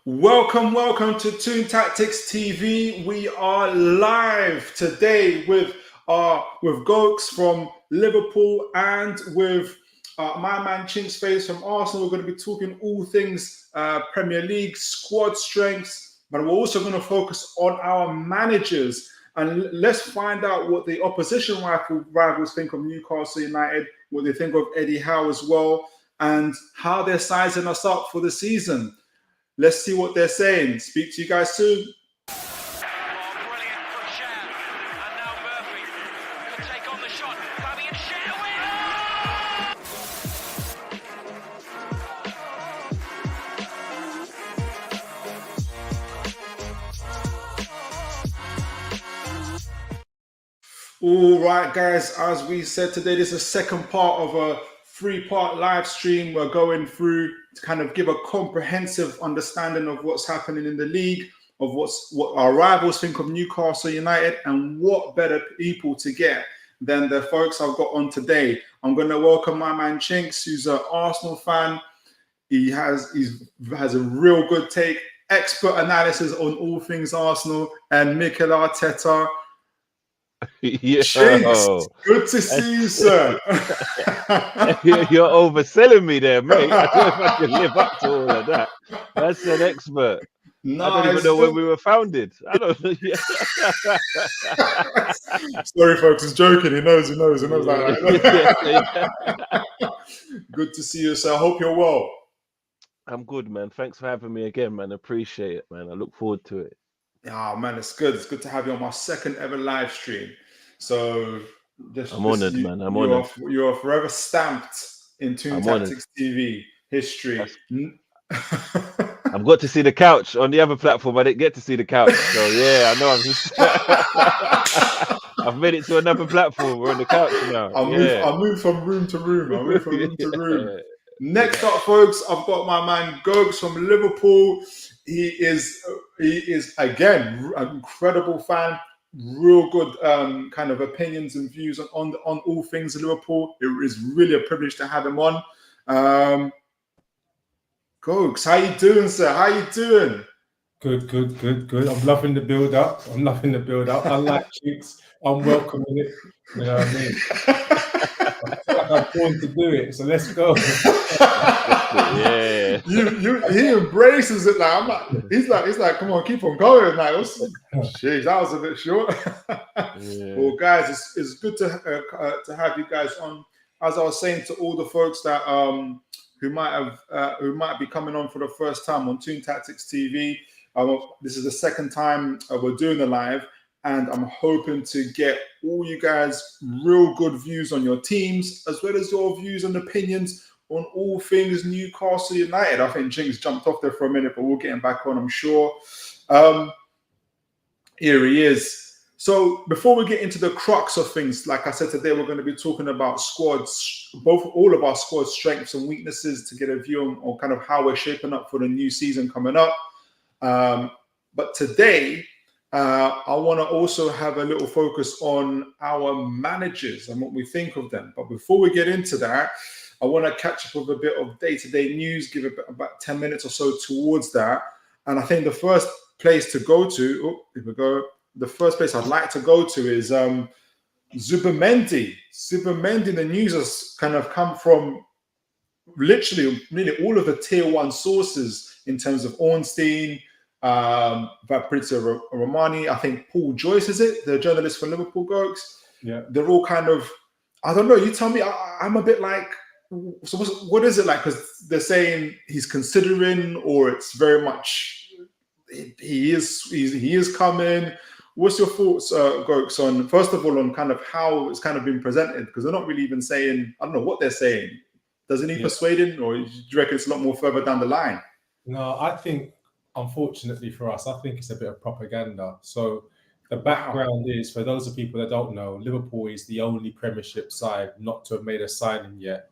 Welcome to Toon Tactics TV. We are live today with Gokes from Liverpool and with my man Chinks Face from Arsenal. We're going to be talking all things Premier League, squad strengths, but we're also going to focus on our managers. And let's find out what the opposition rivals think of Newcastle United, what they think of Eddie Howe as well, and how they're sizing us up for the season. Let's see what they're saying. Speak to you guys soon. All right, guys, as we said today, this is the second part of a three-part live stream. We're going through to kind of give a comprehensive understanding of what's happening in the league, of what our rivals think of Newcastle United, and what better people to get than the folks I've got on today. I'm going to welcome my man Chinks, who's an Arsenal fan. He has a real good take, expert analysis on all things Arsenal, and Mikel Arteta. Yo. Chinks, good to see you, sir. You're overselling me there, mate. I don't know if I can live up to all of that. That's an expert. No, I don't even know when we were founded. I don't know. Sorry, folks, he's joking. He knows that. Good to see you, sir. I hope you're well. I'm good, man. Thanks for having me again, man. Appreciate it, man. I look forward to it. Oh, man, it's good. It's good to have you on my second ever live stream. So, I'm honored, man. I'm honored. You are forever stamped in Toon Tactics TV history. I've got to see the couch on the other platform. I didn't get to see the couch, so yeah, I know. I'm just. I've made it to another platform. We're on the couch now. I moved from room to room. Next up, folks, I've got my man Gokes from Liverpool. He is again an incredible fan, real good kind of opinions and views on all things Liverpool. It is really a privilege to have him on. Gokes, how you doing, sir? How you doing? Good. I'm loving the build up. I like Chinks. I'm welcoming it. You know what I mean? I'm born to do it, so let's go. Yeah. He embraces it. He's like, come on, keep on going. Like, jeez, that was a bit short. Yeah. Well, guys, it's good to have you guys on. As I was saying to all the folks that who might be coming on for the first time on Toon Tactics TV. This is the second time we're doing the live. And I'm hoping to get all you guys real good views on your teams, as well as your views and opinions on all things Newcastle United. I think Jinx jumped off there for a minute, but we'll get him back on, I'm sure. Here he is. So before we get into the crux of things, like I said today, we're going to be talking about squads, all of our squad strengths and weaknesses, to get a view on kind of how we're shaping up for the new season coming up. But today, I want to also have a little focus on our managers and what we think of them. But before we get into that, I want to catch up with a bit of day-to-day news, give about 10 minutes or so towards that. And I think the first place to go to, the first place I'd like to go to is Zubimendi. Zubimendi, the news has kind of come from literally all of the tier one sources in terms of Ornstein, Fabrizio Romani, I think Paul Joyce, is it? The journalist for Liverpool, Gokes? Yeah. They're all kind of, I don't know, you tell me, I'm a bit like, so what is it like? Because they're saying he's considering, or it's very much, he is coming. What's your thoughts, Gokes, on, first of all, on kind of how it's kind of been presented? Because they're not really even saying, I don't know what they're saying. Doesn't he persuade him, or do you reckon it's a lot more further down the line? No, I think, unfortunately for us, I think it's a bit of propaganda. So the background is, for those of people that don't know, Liverpool is the only Premiership side not to have made a signing yet.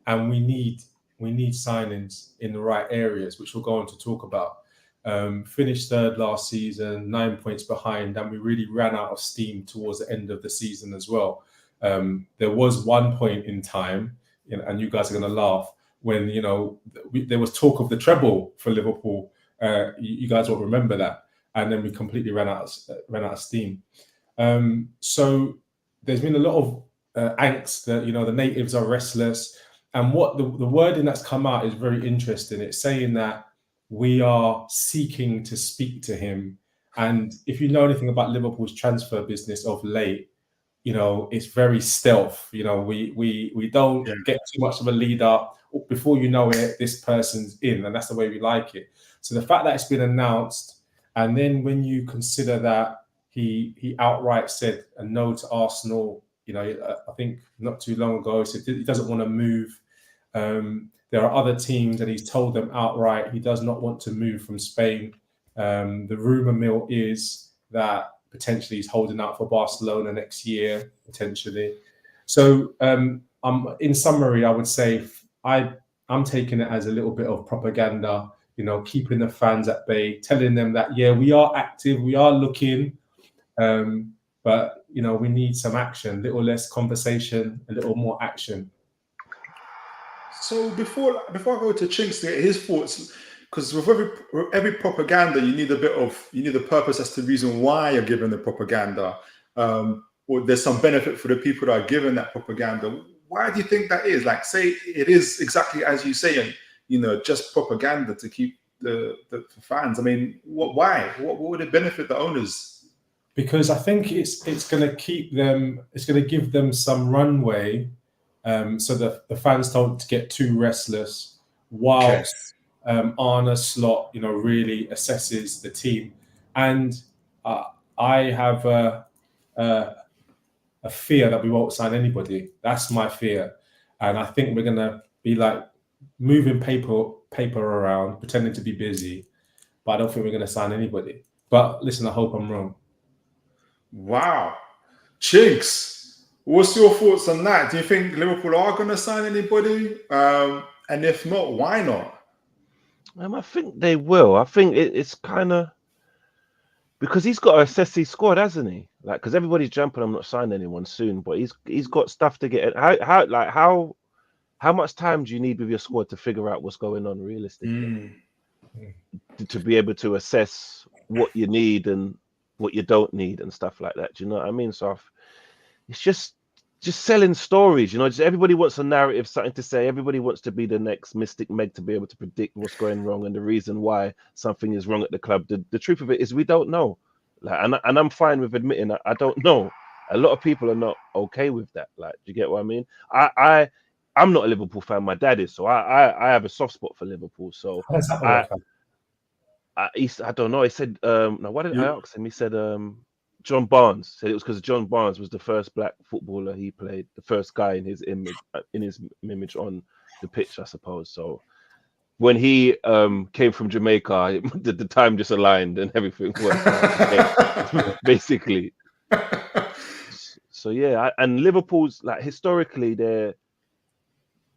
And we need signings in the right areas, which we're going to talk about. Finished third last season, 9 points behind, and we really ran out of steam towards the end of the season as well. There was one point in time, and you guys are going to laugh, when there was talk of the treble for Liverpool You guys won't remember that. And then we completely ran out of steam. So there's been a lot of angst that, the natives are restless. And what the wording that's come out is very interesting. It's saying that we are seeking to speak to him. And if you know anything about Liverpool's transfer business of late, it's very stealth. We don't get too much of a lead up. Before you know it, this person's in, and that's the way we like it. So the fact that it's been announced, and then when you consider that he outright said a no to Arsenal, I think not too long ago, he said he doesn't want to move. There are other teams, and he's told them outright he does not want to move from Spain. The rumor mill is that potentially he's holding out for Barcelona next year, potentially. So in summary, I would say I'm taking it as a little bit of propaganda, keeping the fans at bay, telling them that, we are active, we are looking, but, we need some action, a little less conversation, a little more action. So before I go to Chinks to get his thoughts, because with every propaganda, you need a purpose as to the reason why you're giving the propaganda, or there's some benefit for the people that are giving that propaganda. Why do you think that is? Like, say it is exactly as you say, just propaganda to keep the fans. I mean, why? What would it benefit the owners? Because I think it's going to keep them. It's going to give them some runway, so that the fans don't get too restless whilst. Arne Slot, really assesses the team, and I have a fear that we won't sign anybody. That's my fear, and I think we're gonna be like moving paper around, pretending to be busy, but I don't think we're gonna sign anybody. But listen, I hope I'm wrong. Wow, Chinks, what's your thoughts on that? Do you think Liverpool are gonna sign anybody? And if not, why not? I think they will. I think it's kind of because he's got to assess his squad, hasn't he? Like, because everybody's jumping, I'm not signing anyone soon, but he's got stuff to get. How much time do you need with your squad to figure out what's going on realistically? To be able to assess what you need and what you don't need and stuff like that. Do you know what I mean? So it's just selling stories, just everybody wants a narrative, something to say. Everybody wants to be the next Mystic Meg to be able to predict what's going wrong and the reason why something is wrong at the club. The truth of it is we don't know. Like, and I'm fine with admitting that I don't know. A lot of people are not okay with that. Like, do you get what I mean? I'm not a Liverpool fan. My dad is, so I have a soft spot for Liverpool. So I don't know. He said, now what did I ask him? He said, John Barnes said it was because John Barnes was the first black footballer he played, the first guy in his image on the pitch, I suppose. So when he came from Jamaica, the time just aligned and everything worked out, basically. So yeah, and Liverpool's like historically they're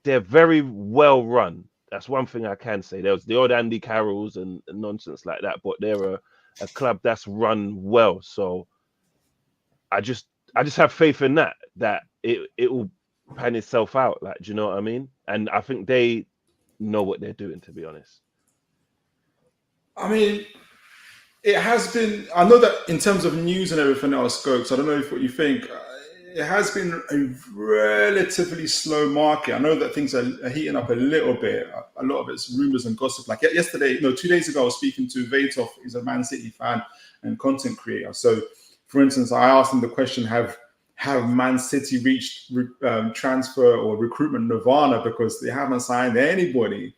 very well run. That's one thing I can say. There was the odd Andy Carrolls and nonsense like that, but they're a club that's run well. So I just have faith in that it will pan itself out. Like, do you know what I mean? And I think they know what they're doing, to be honest. I mean, it has been. I know that in terms of news and everything else, Scopes. I don't know what you think. It has been a relatively slow market. I know that things are heating up a little bit. A lot of it's rumors and gossip. Like yesterday, 2 days ago, I was speaking to Vaitov. He's a Man City fan and content creator. So, for instance, I asked him the question: Have Man City reached transfer or recruitment nirvana because they haven't signed anybody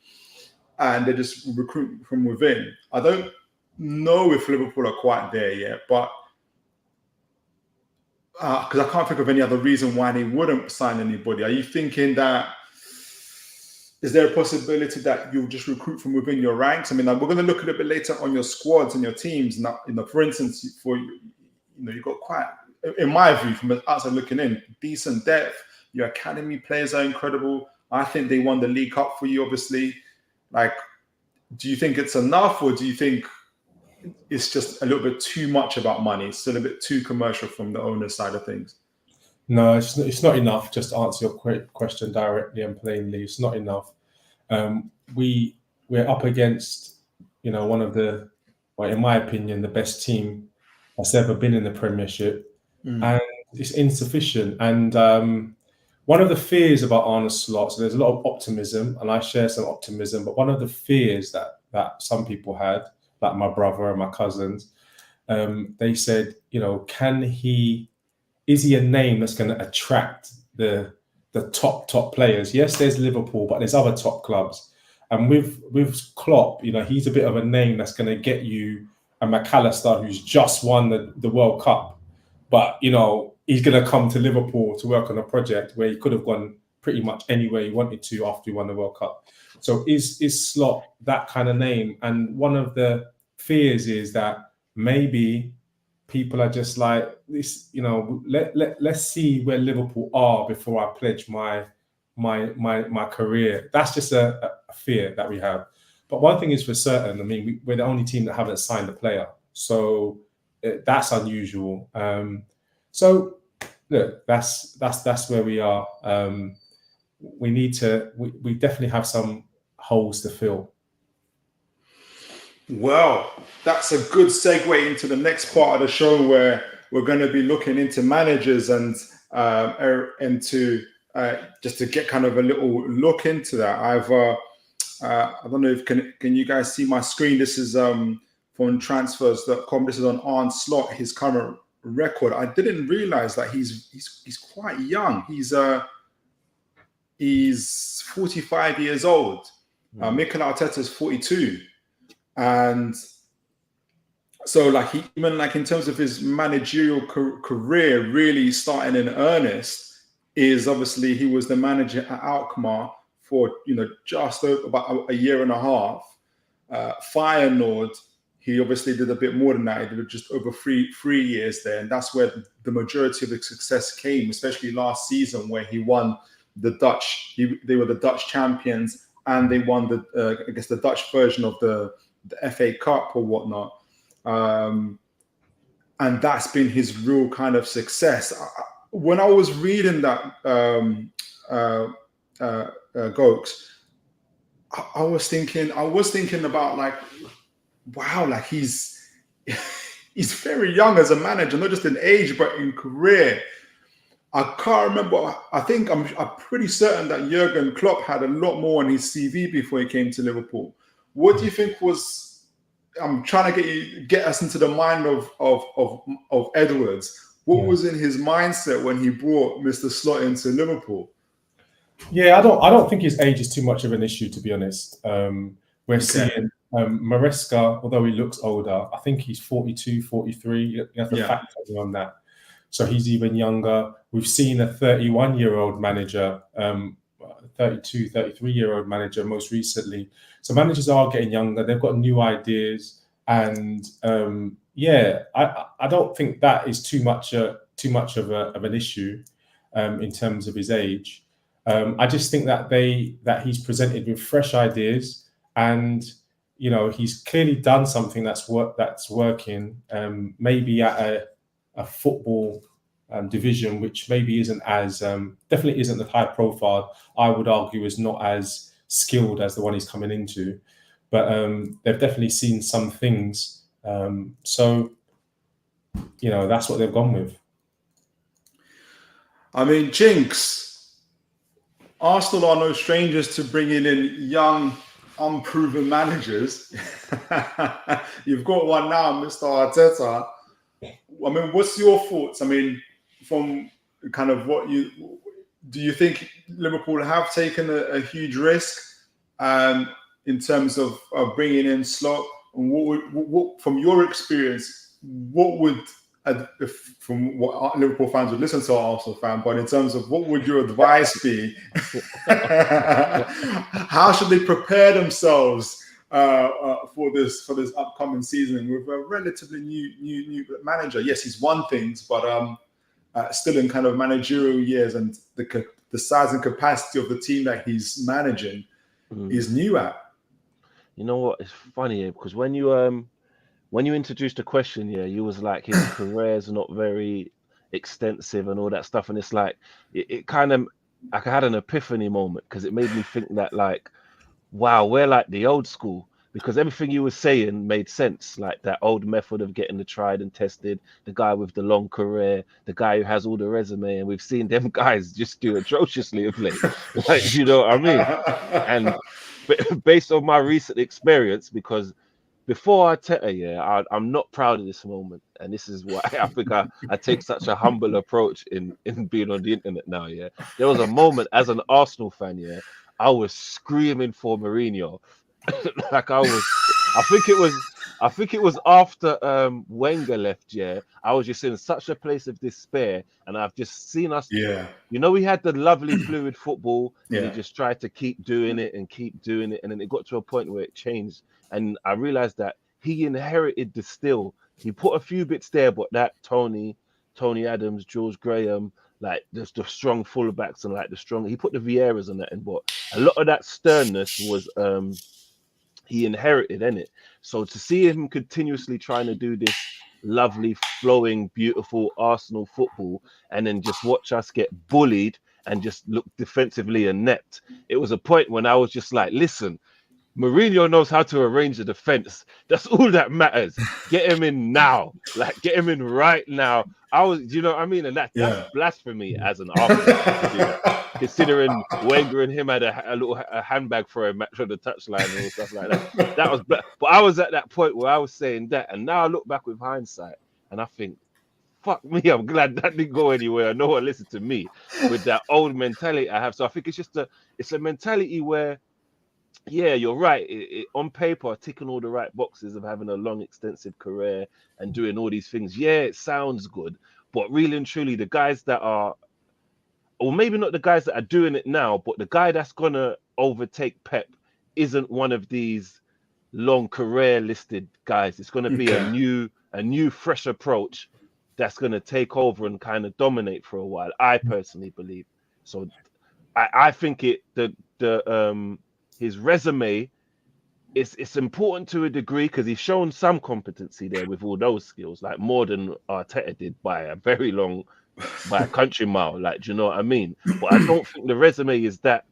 and they're just recruiting from within? I don't know if Liverpool are quite there yet, but. Because I can't think of any other reason why they wouldn't sign anybody. Are you thinking that is there a possibility that you'll just recruit from within your ranks? I mean, we're going to look a little bit later on your squads and your teams. Now, for instance, you've got quite, in my view, from the outside looking in, decent depth. Your academy players are incredible. I think they won the League Cup for you, obviously. Like, do you think it's enough, or do you think it's just a little bit too much about money? It's still a bit too commercial from the owner's side of things. No, it's not enough. Just to answer your question directly and plainly, it's not enough. We're up against one of the, well, in my opinion, the best team that's ever been in the Premiership, and it's insufficient. And one of the fears about Arne Slot, so there's a lot of optimism, and I share some optimism, but one of the fears that some people had, like my brother and my cousins, they said, is he a name that's going to attract the top players? Yes, there's Liverpool, but there's other top clubs. And with Klopp, he's a bit of a name that's going to get you a McAllister who's just won the World Cup. But, he's going to come to Liverpool to work on a project where he could have gone pretty much anywhere he wanted to after he won the World Cup. So is Slot that kind of name? And one of the fears is that maybe people are just like this, let's see where Liverpool are before I pledge my career. That's just a fear that we have. But one thing is for certain, I mean, we're the only team that haven't signed a player. So that's unusual. So look, that's where we are. We definitely have some holes to fill. Well, that's a good segue into the next part of the show where we're going to be looking into managers and into just to get kind of a little look into that. I don't know if can you guys see my screen? This is from transfers.com. This is on Arne Slot, his current record. I didn't realize that he's quite young. He's 45 years old. Mikel Arteta is 42. And so even in terms of his managerial career really starting in earnest is obviously he was the manager at Alkmaar for just about a year and a half. Feyenoord, he obviously did a bit more than that. He did just over three years there, and that's where the majority of the success came, especially last season where he won the Dutch. They were the Dutch champions, and they won the Dutch version of the FA Cup or whatnot. And that's been his real kind of success. When I was reading that, Gokes, I was thinking about wow, he's very young as a manager, not just in age, but in career. I can't remember. I'm pretty certain that Jurgen Klopp had a lot more on his CV before he came to Liverpool. What do you think was? I'm trying to get us into the mind of Edwards. What was in his mindset when he brought Mr. Slot into Liverpool? Yeah, I don't think his age is too much of an issue, to be honest. We're seeing Maresca, although he looks older, I think he's 42, 43. You have to factor on that. So he's even younger. We've seen a 31-year-old manager, 32, 33-year-old manager most recently. So managers are getting younger. They've got new ideas. And I don't think that is too much of an issue in terms of his age. I just think that he's presented with fresh ideas, and he's clearly done something that's working. Maybe at a football division, which maybe isn't as definitely isn't the high profile. I would argue is not as skilled as the one he's coming into, but they've definitely seen some things. So that's what they've gone with. I mean, Jinx, Arsenal are no strangers to bringing in young, unproven managers. You've got one now, Mr. Arteta. I mean, what's your thoughts? I mean, from kind of do you think Liverpool have taken a huge risk in terms of bringing in Slot? And what from your experience, what would, from what Liverpool fans would listen to our Arsenal fan, but in terms of what would your advice be? How should they prepare themselves for this upcoming season with a relatively new manager? Yes, he's won things, but still in kind of managerial years, and the size and capacity of the team that he's managing is new at. You know what? It's funny because when you introduced the question, you was like his career's not very extensive and all that stuff, and it's like it kind of I had an epiphany moment because it made me think that wow, we're like the old school. because everything you were saying made sense. Like that old method of getting the tried and tested, the guy with the long career, the guy who has all the resume, and we've seen them guys just do atrociously of late. Like, you know what I mean? And based on my recent experience, because before Arteta, I'm not proud of this moment, and this is why I think I take such a humble approach in being on the internet now. Yeah, there was a moment as an Arsenal fan, yeah, I was screaming for Mourinho, like I think it was after Wenger left. Yeah, I was just in such a place of despair, and I've just seen us. Yeah. You know, we had the lovely fluid football, and Yeah. he just tried to keep doing it, and then it got to a point where it changed. And I realized that he inherited the still. He put a few bits there, but that Tony Adams, George Graham, like the strong fullbacks and like he put the Vieiras on that, and but a lot of that sternness was he inherited in it. So to see him continuously trying to do this lovely, flowing, beautiful Arsenal football, and then just watch us get bullied and just look defensively inept, it was a point when I was just like, listen, Mourinho knows how to arrange the defense. That's all that matters. Get him in now. Like, get him in right now. You know what I mean? And that's blasphemy as an Arsenal fan to do that. Considering Wenger and him had a handbag for a match on the touchline and all stuff like that. That was, but I was at that point where I was saying that, and now I look back with hindsight, and I think, fuck me, I'm glad that didn't go anywhere. No one listened to me with that old mentality I have. So I think it's a mentality where, yeah, you're right. On paper, ticking all the right boxes of having a long, extensive career and doing all these things. Yeah, it sounds good, but really and truly, the guys that are, or maybe not the guys that are doing it now, but the guy that's gonna overtake Pep isn't one of these long career listed guys. It's gonna be a new, fresh approach that's gonna take over and kind of dominate for a while. I personally believe. So, I think his resume it's important to a degree because he's shown some competency there with all those skills, like more than Arteta did by a country mile. Like, do you know what I mean? But I don't think the resume is that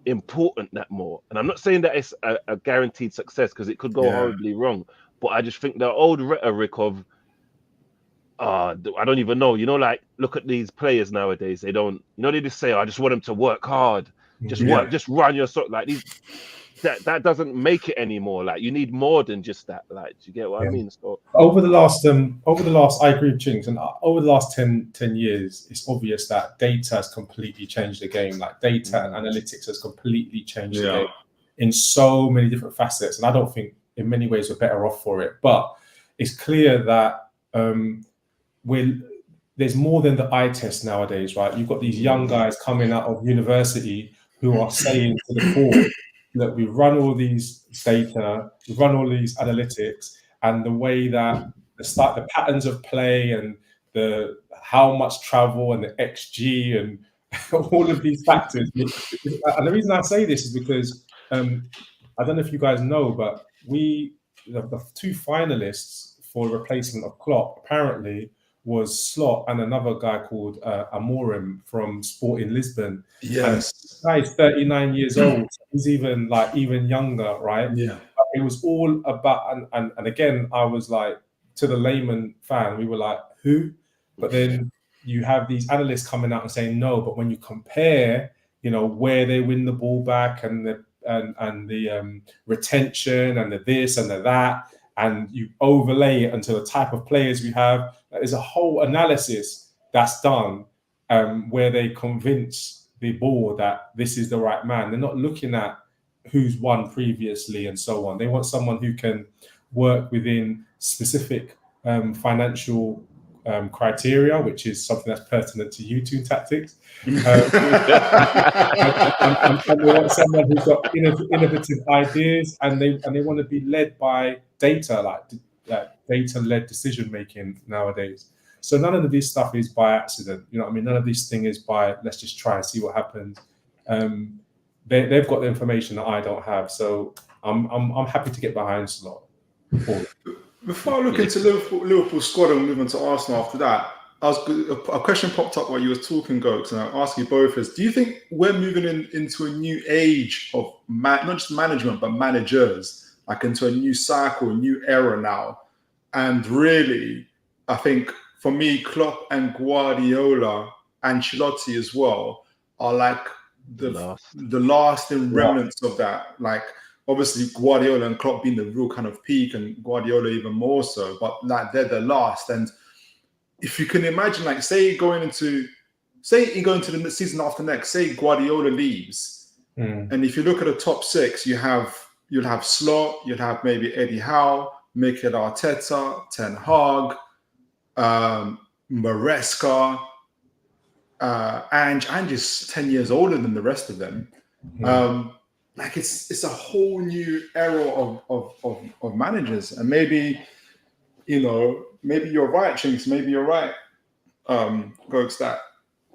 important that more. And I'm not saying that it's a guaranteed success because it could go horribly wrong. But I just think the old rhetoric of I don't even know. You know, like look at these players nowadays. They don't. You know, they just say, "I just want them to work hard." Just work, just run your sort like these. That doesn't make it anymore. Like you need more than just that. Like, do you get what I mean? So over the last, I agree with Chinks, and over the last 10 years, it's obvious that data has completely changed the game. Like data and analytics has completely changed the game in so many different facets. And I don't think in many ways we're better off for it. But it's clear that there's more than the eye test nowadays, right? You've got these young guys coming out of university who are saying to the board, look, we run all these data, we run all these analytics, and the way that the patterns of play and how much travel and the XG and all of these factors. And the reason I say this is because I don't know if you guys know, but the two finalists for replacement of Klopp apparently was Slot and another guy called Amorim from Sporting Lisbon. Yes. And this guy is 39 years old. So he's even younger, right? Yeah. But it was all about, and again, I was like, to the layman fan, we were like, who? But then you have these analysts coming out and saying no, but when you compare, you know, where they win the ball back and the retention and the this and the that, and you overlay it onto the type of players we have, there's a whole analysis that's done where they convince the board that this is the right man. They're not looking at who's won previously and so on. They want someone who can work within specific financial criteria, which is something that's pertinent to you, Toon Tactics. And they want someone who's got innovative ideas, and they want to be led by data, like data-led decision making nowadays. So none of this stuff is by accident. You know what I mean? None of this thing is by let's just try and see what happens. They've got the information that I don't have, so I'm happy to get behind Slot. Before I look into Liverpool squad and move on to Arsenal after that, a question popped up while you were talking, Gokes, and I'll ask you both is, do you think we're moving into a new age of not just management, but managers? like into a new cycle, a new era now. And really, I think for me, Klopp and Guardiola, Ancelotti as well, are like the lasting remnants of that. Like obviously Guardiola and Klopp being the real kind of peak, and Guardiola even more so, but like they're the last. And if you can imagine, like say you go into the season after next, say Guardiola leaves, and if you look at the top six, you'll have Slot, you'll have maybe Eddie Howe, Mikel Arteta, Ten Hag, Maresca, Ange is 10 years older than the rest of them. Like it's a whole new era of managers, and maybe maybe you're right, Chinks. Maybe you're right, Gogs, that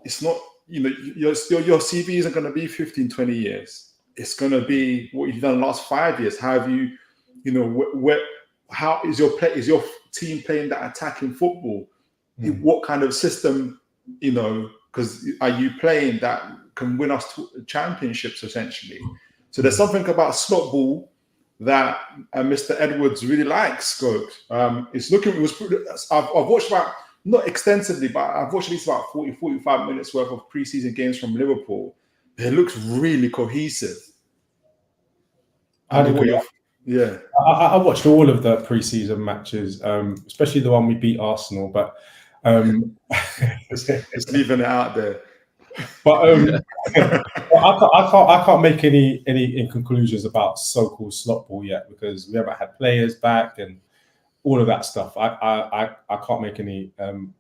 it's not, your CV isn't going to be 15, 20 years. It's going to be what you've done the last 5 years. How have you, how is your team playing that attacking football? What kind of system, because are you playing that can win us championships essentially? So there's something about slot ball that Mr. Edwards really likes. I've watched about, not extensively, but I've watched at least about 40-45 minutes worth of preseason games from Liverpool. It looks really cohesive. I'd agree. Yeah, I watched all of the preseason matches, especially the one we beat Arsenal, but just leaving it out there. But I can't make any conclusions about so-called slot ball yet, because we haven't had players back and all of that stuff. I can't make any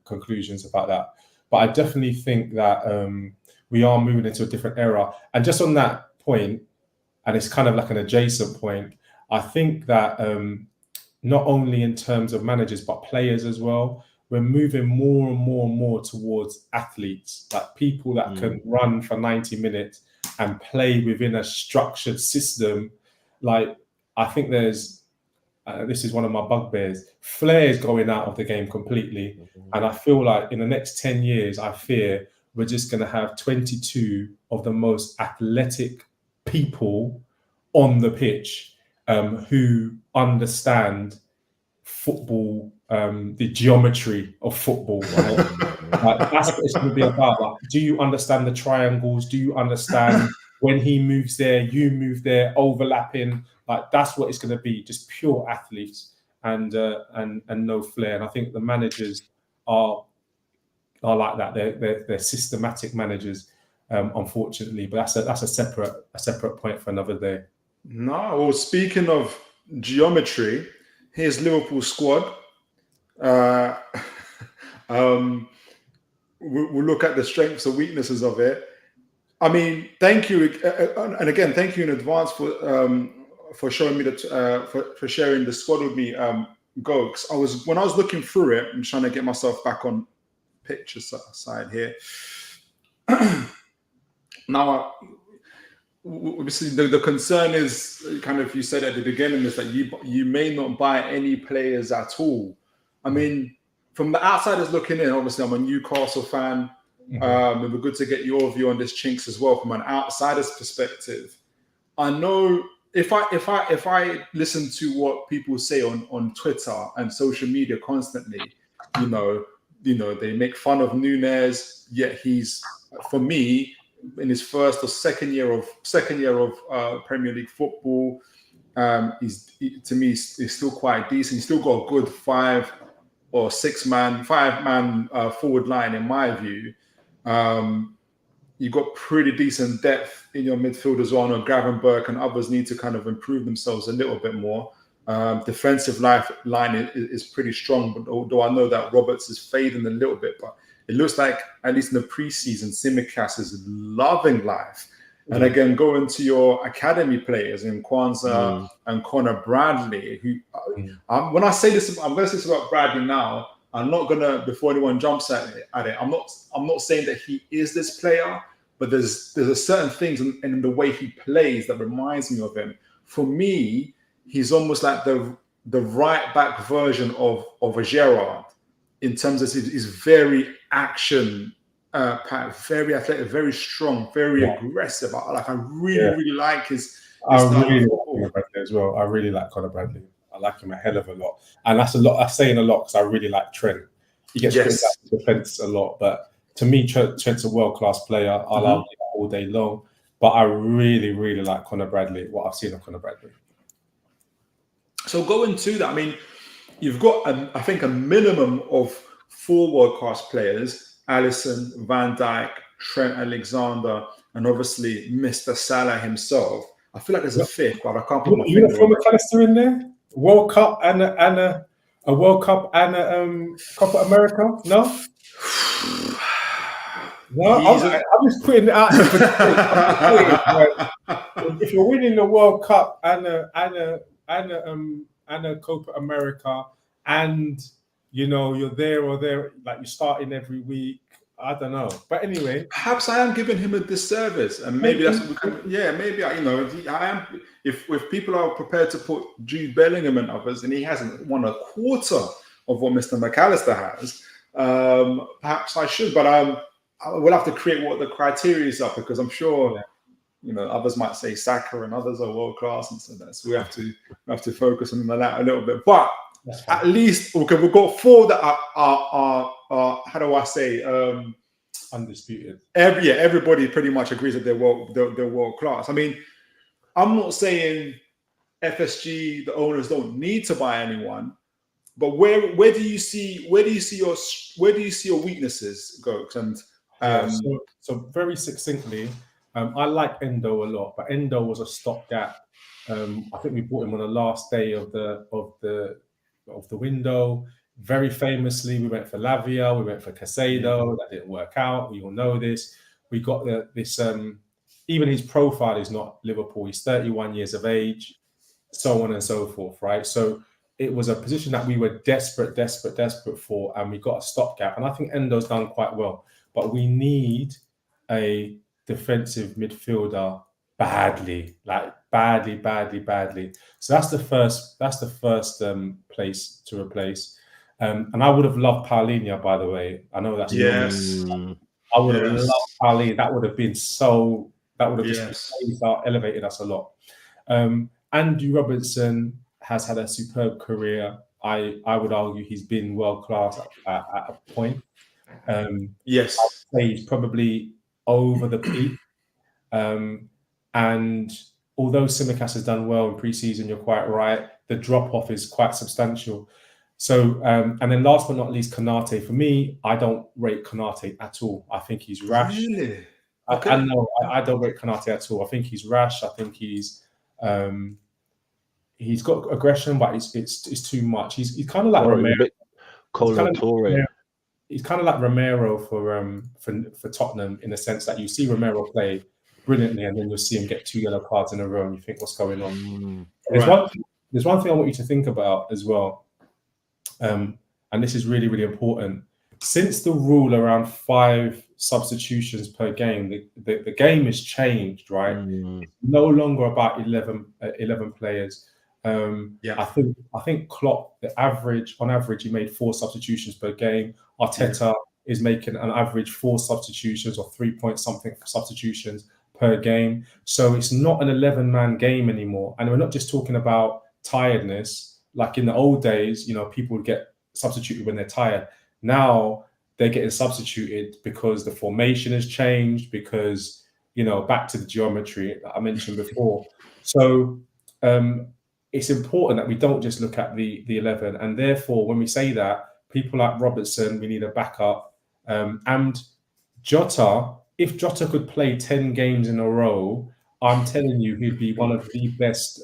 conclusions about that. But I definitely think that we are moving into a different era. And just on that point, and it's kind of like an adjacent point, I think that not only in terms of managers but players as well, we're moving more and more and more towards athletes, like people that can run for 90 minutes and play within a structured system. Like, I think there's, this is one of my bugbears, flair is going out of the game completely. And I feel like in the next 10 years, I fear we're just going to have 22 of the most athletic people on the pitch who understand football, the geometry of football, right? Like, that's what it's going to be about. Like, do you understand the triangles? Do you understand when he moves there, you move there, overlapping? Like, that's what it's going to be, just pure athletes and no flair. And I think the managers are like that. They're systematic managers, unfortunately. But that's a separate point for another day. No, well, speaking of geometry, here's Liverpool's squad. We'll look at the strengths and weaknesses of it. I mean, thank you, and again, thank you in advance for showing me for sharing the squad with me, Gogs. When I was looking through it, I'm trying to get myself back on picture side here. Now, obviously, the concern is kind of, you said at the beginning, is that you may not buy any players at all. I mean, from the outsiders looking in, obviously, I'm a Newcastle fan. It would be good to get your view on this, Chinks, as well, from an outsider's perspective. I know if I listen to what people say on Twitter and social media constantly, they make fun of Núñez, yet he's, for me, in his first or second year of Premier League football, to me he's still quite decent. He's still got a good 5 or 6 man forward line, in my view. You've got pretty decent depth in your midfield as well. I know Gravenberch and others need to kind of improve themselves a little bit more. Defensive line is pretty strong, but although I know that Roberts is fading a little bit, but it looks like, at least in the preseason, Tsimikas is loving life. And again, going to your academy players in Kwanzaa and Connor Bradley, who, when I say this, I'm going to say this about Bradley now. I'm not going to, before anyone jumps at it, I'm not saying that he is this player, but there's a certain things in the way he plays that reminds me of him. For me, he's almost like the right back version of a Gerrard, in terms of he's very action packed, very athletic, very strong, very aggressive. I really like his style of football. as well. I really like Conor Bradley. I like him a hell of a lot, and that's a lot. I'm saying a lot because I really like Trent. He gets criticised in defence a lot, but to me, Trent's a world-class player. I'll argue that all day long, but I really, really like Conor Bradley. What I've seen of Conor Bradley. So going to that, I mean, you've got, I think, a minimum of 4 world-class players: Alisson, Van Dijk, Trent Alexander, and obviously Mr. Salah himself. I feel like there's a fifth, but I can't put my You finger throw on it. McAllister in there? World Cup and a World Cup and a Copa America? No? No, I'm just putting it out there for if you're winning the World Cup and a Copa America, and you know you're there or there, like you're starting every week. I don't know, but anyway, perhaps I am giving him a disservice, and maybe that's what we can. Yeah, maybe I am. If people are prepared to put Jude Bellingham and others, and he hasn't won a quarter of what Mr. McAllister has, perhaps I should. But I will have to create what the criteria is up, because I'm sure others might say Saka and others are world class, and so we have to focus on that a little bit. But at least we've got 4 that are how do I say, undisputed. Everybody pretty much agrees that they're world class. I mean, I'm not saying FSG, the owners, don't need to buy anyone, but where do you see your weaknesses, Gokes? And so very succinctly, I like Endo a lot, but Endo was a stopgap. I think we bought him on the last day of the window. Very famously, we went for Lavia, we went for Caicedo. That didn't work out. We all know this. We got this. Even his profile is not Liverpool. He's 31 years of age, so on and so forth, right? So it was a position that we were desperate for, and we got a stopgap. And I think Endo's done quite well, but we need a defensive midfielder badly. So that's the first place to replace. And I would have loved Paulinho, by the way. I know that's I would have loved Paulinho. That would have been so. That would have just elevated us a lot. Andrew Robertson has had a superb career. I would argue he's been world class at a point. I'd say he's probably over the peak. And although Tsimikas has done well in pre-season, you're quite right, the drop-off is quite substantial. So, and then last but not least, Konate. For me, I don't rate Konate at all. I think he's rash. Really? Okay. I don't rate Konate at all. I think he's rash. I think he's got aggression, but it's too much. He's kind of like Romero. He's kind of like Romero for Tottenham, in the sense that you see Romero play brilliantly, and then you'll see him get 2 yellow cards in a row, and you think, what's going on? There's one thing I want you to think about as well, and this is really, really important. Since the rule around 5 substitutions per game, the game has changed, right? It's no longer about 11 players. I think Klopp, on average, he made 4 substitutions per game. Arteta is making an average 4 substitutions or 3-point-something substitutions per game. So it's not an 11-man game anymore. And we're not just talking about tiredness. Like in the old days, people would get substituted when they're tired. Now they're getting substituted because the formation has changed, because, back to the geometry that I mentioned before. So it's important that we don't just look at the 11. And therefore, when we say that, people like Robertson, we need a backup. And Jota, if Jota could play 10 games in a row, I'm telling you, he'd be one of the best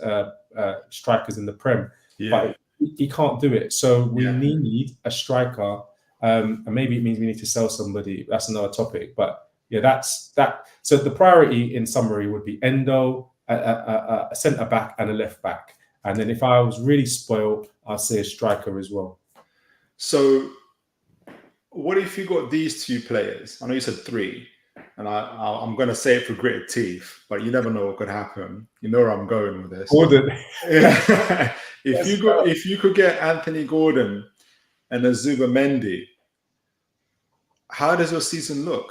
strikers in the Prem. But he can't do it. So we need a striker. And maybe it means we need to sell somebody. That's another topic. But that's that. So the priority, in summary, would be Endo, a centre back, and a left back. And then if I was really spoiled, I'd say a striker as well. So what if you got these 2 players? I know you said 3, and I'm going to say it for gritted teeth, but you never know what could happen. You know where I'm going with this. Gordon. If you could get Anthony Gordon and a Zubimendi, how does your season look?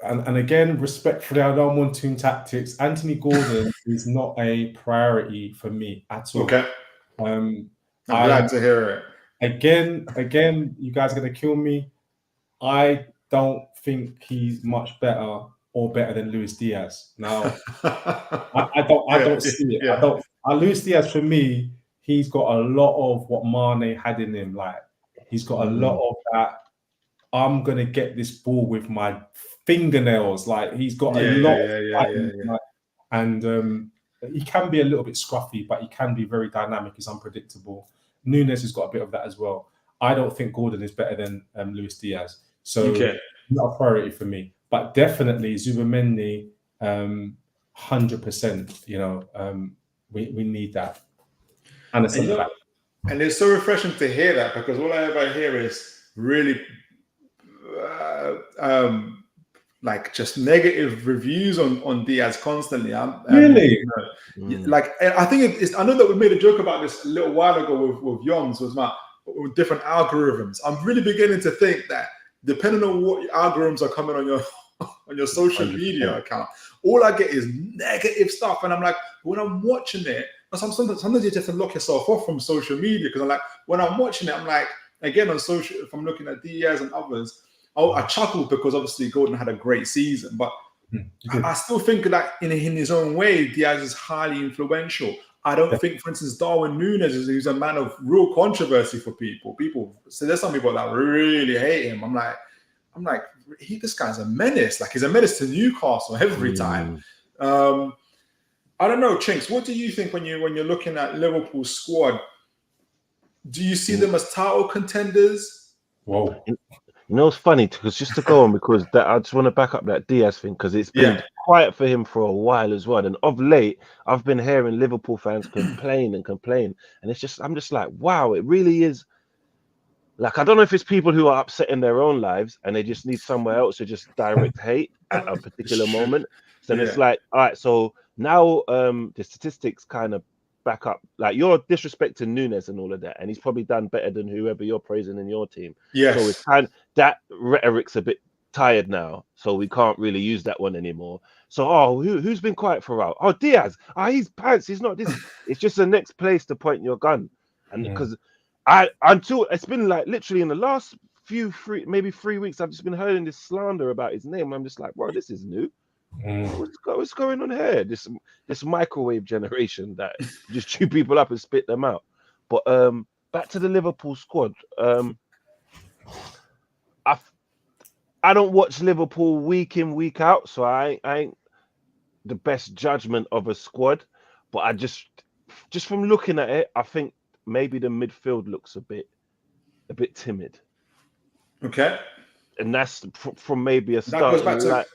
and again, respectfully, I don't want Toon tactics. Anthony Gordon is not a priority for me at all. Okay. I'm glad to hear it. Again, you guys are gonna kill me. I don't think he's much better or better than Luis Diaz. Now, I don't see it. Yeah. Luis Diaz, for me, he's got a lot of what Mane had in him. Like, he's got a lot of that. I'm gonna get this ball with my fingernails. Like, he's got a lot. And he can be a little bit scruffy, but he can be very dynamic. He's unpredictable. Nunes has got a bit of that as well. I don't think Gordon is better than Luis Diaz. So not a priority for me. But definitely Zubamendi, 100%. You know, we need that. And it's so refreshing to hear that, because all I ever hear is really like just negative reviews on Diaz constantly. Really? Like, I think it's. I know that we made a joke about this a little while ago with Yoms, was about with different algorithms. I'm really beginning to think that depending on what algorithms are coming on your social 100%. media account, all I get is negative stuff, and I'm like, when I'm watching it, sometimes you just have to lock yourself off from social media, because I'm like, when I'm watching it, I'm like, again on social, if I'm looking at Diaz and others, I chuckle because obviously Gordon had a great season, but I still think that in his own way, Diaz is highly influential. I don't think, for instance, Darwin Núñez is a man of real controversy for people. So there's some people that really hate him. I'm like, this guy's a menace. Like, he's a menace to Newcastle every time. I don't know, Chinks. What do you think when you're looking at Liverpool's squad? Do you see them as title contenders? Whoa. You know, it's funny because just to go on, because I just want to back up that Diaz thing, because it's been quiet for him for a while as well. And of late, I've been hearing Liverpool fans complain, and it's just, I'm just like, wow, it really is. Like, I don't know if it's people who are upset in their own lives and they just need somewhere else to just direct hate at a particular moment. So it's like, all right, so now the statistics kind of back up, like, you're disrespecting Nunes and all of that, and he's probably done better than whoever you're praising in your team. Yes. So it's kind of, that rhetoric's a bit tired now, so we can't really use that one anymore. So who's been quiet for a while? Oh, Diaz. He's pants. He's not this. It's just the next place to point your gun, and because until it's been like literally in the last maybe 3 weeks, I've just been hearing this slander about his name. I'm just like, bro, this is new. What's going on here? This microwave generation that just chew people up and spit them out. But back to the Liverpool squad. I don't watch Liverpool week in, week out, so I ain't the best judgment of a squad. But I just from looking at it, I think maybe the midfield looks a bit timid. Okay. And that's from maybe a start. That goes back to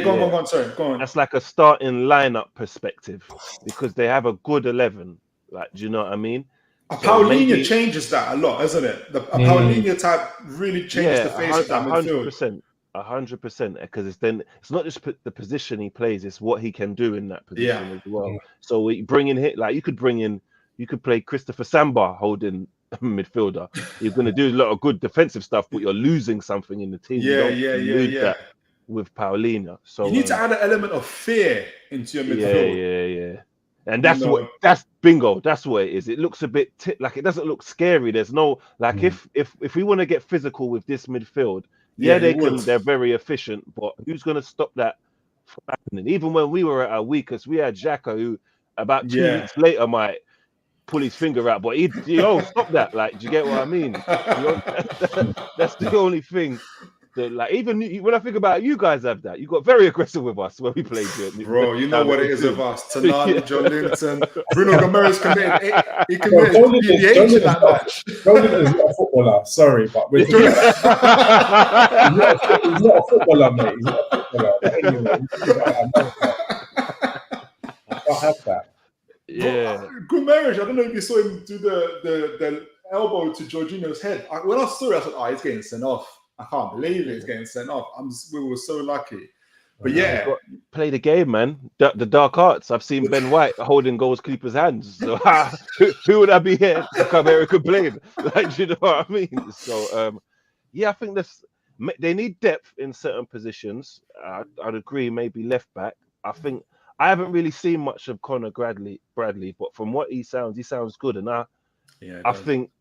go on. Sorry, go on. That's like a starting lineup perspective, because they have a good 11. Like, do you know what I mean? Paulinho changes that a lot, isn't it? A Paulinho type really changes the face of that midfield. 100%. Because it's not just the position he plays; it's what he can do in that position as well. So we bring in you could play Christopher Samba holding midfielder. You're going to do a lot of good defensive stuff, but you're losing something in the team. That with Paulinho. So you need to add an element of fear into your midfield. Yeah. And that's bingo. That's what it is. It looks a bit like, it doesn't look scary. There's no like if we want to get physical with this midfield, they're very efficient, but who's going to stop that from happening? Even when we were at our weakest, we had Xhaka, who about 2 weeks later might pull his finger out, but stop that. Like, do you get what I mean? That's the only thing. Like, even when I think about it, you guys have that. You got very aggressive with us when we played you. Bro, you know what it is with us. Tonali, John Linton, Bruno Gomes committed PDH in that match. Jonathan is not a footballer. Sorry, but he's not a footballer, mate. He's not a footballer. But anyway, I can't have that. Yeah. Gomes, I don't know if you saw him do the elbow to Jorginho's head. When I saw it, I thought, he's getting sent off. I can't believe he's getting sent off. We were so lucky. But play the game, man. The dark arts. I've seen Ben White holding goalkeeper's hands. So who would I be here to come here and complain? Like, do you know what I mean? So I think They need depth in certain positions. I'd agree, maybe left back. I think I haven't really seen much of Conor Bradley, but from what he sounds good. And I think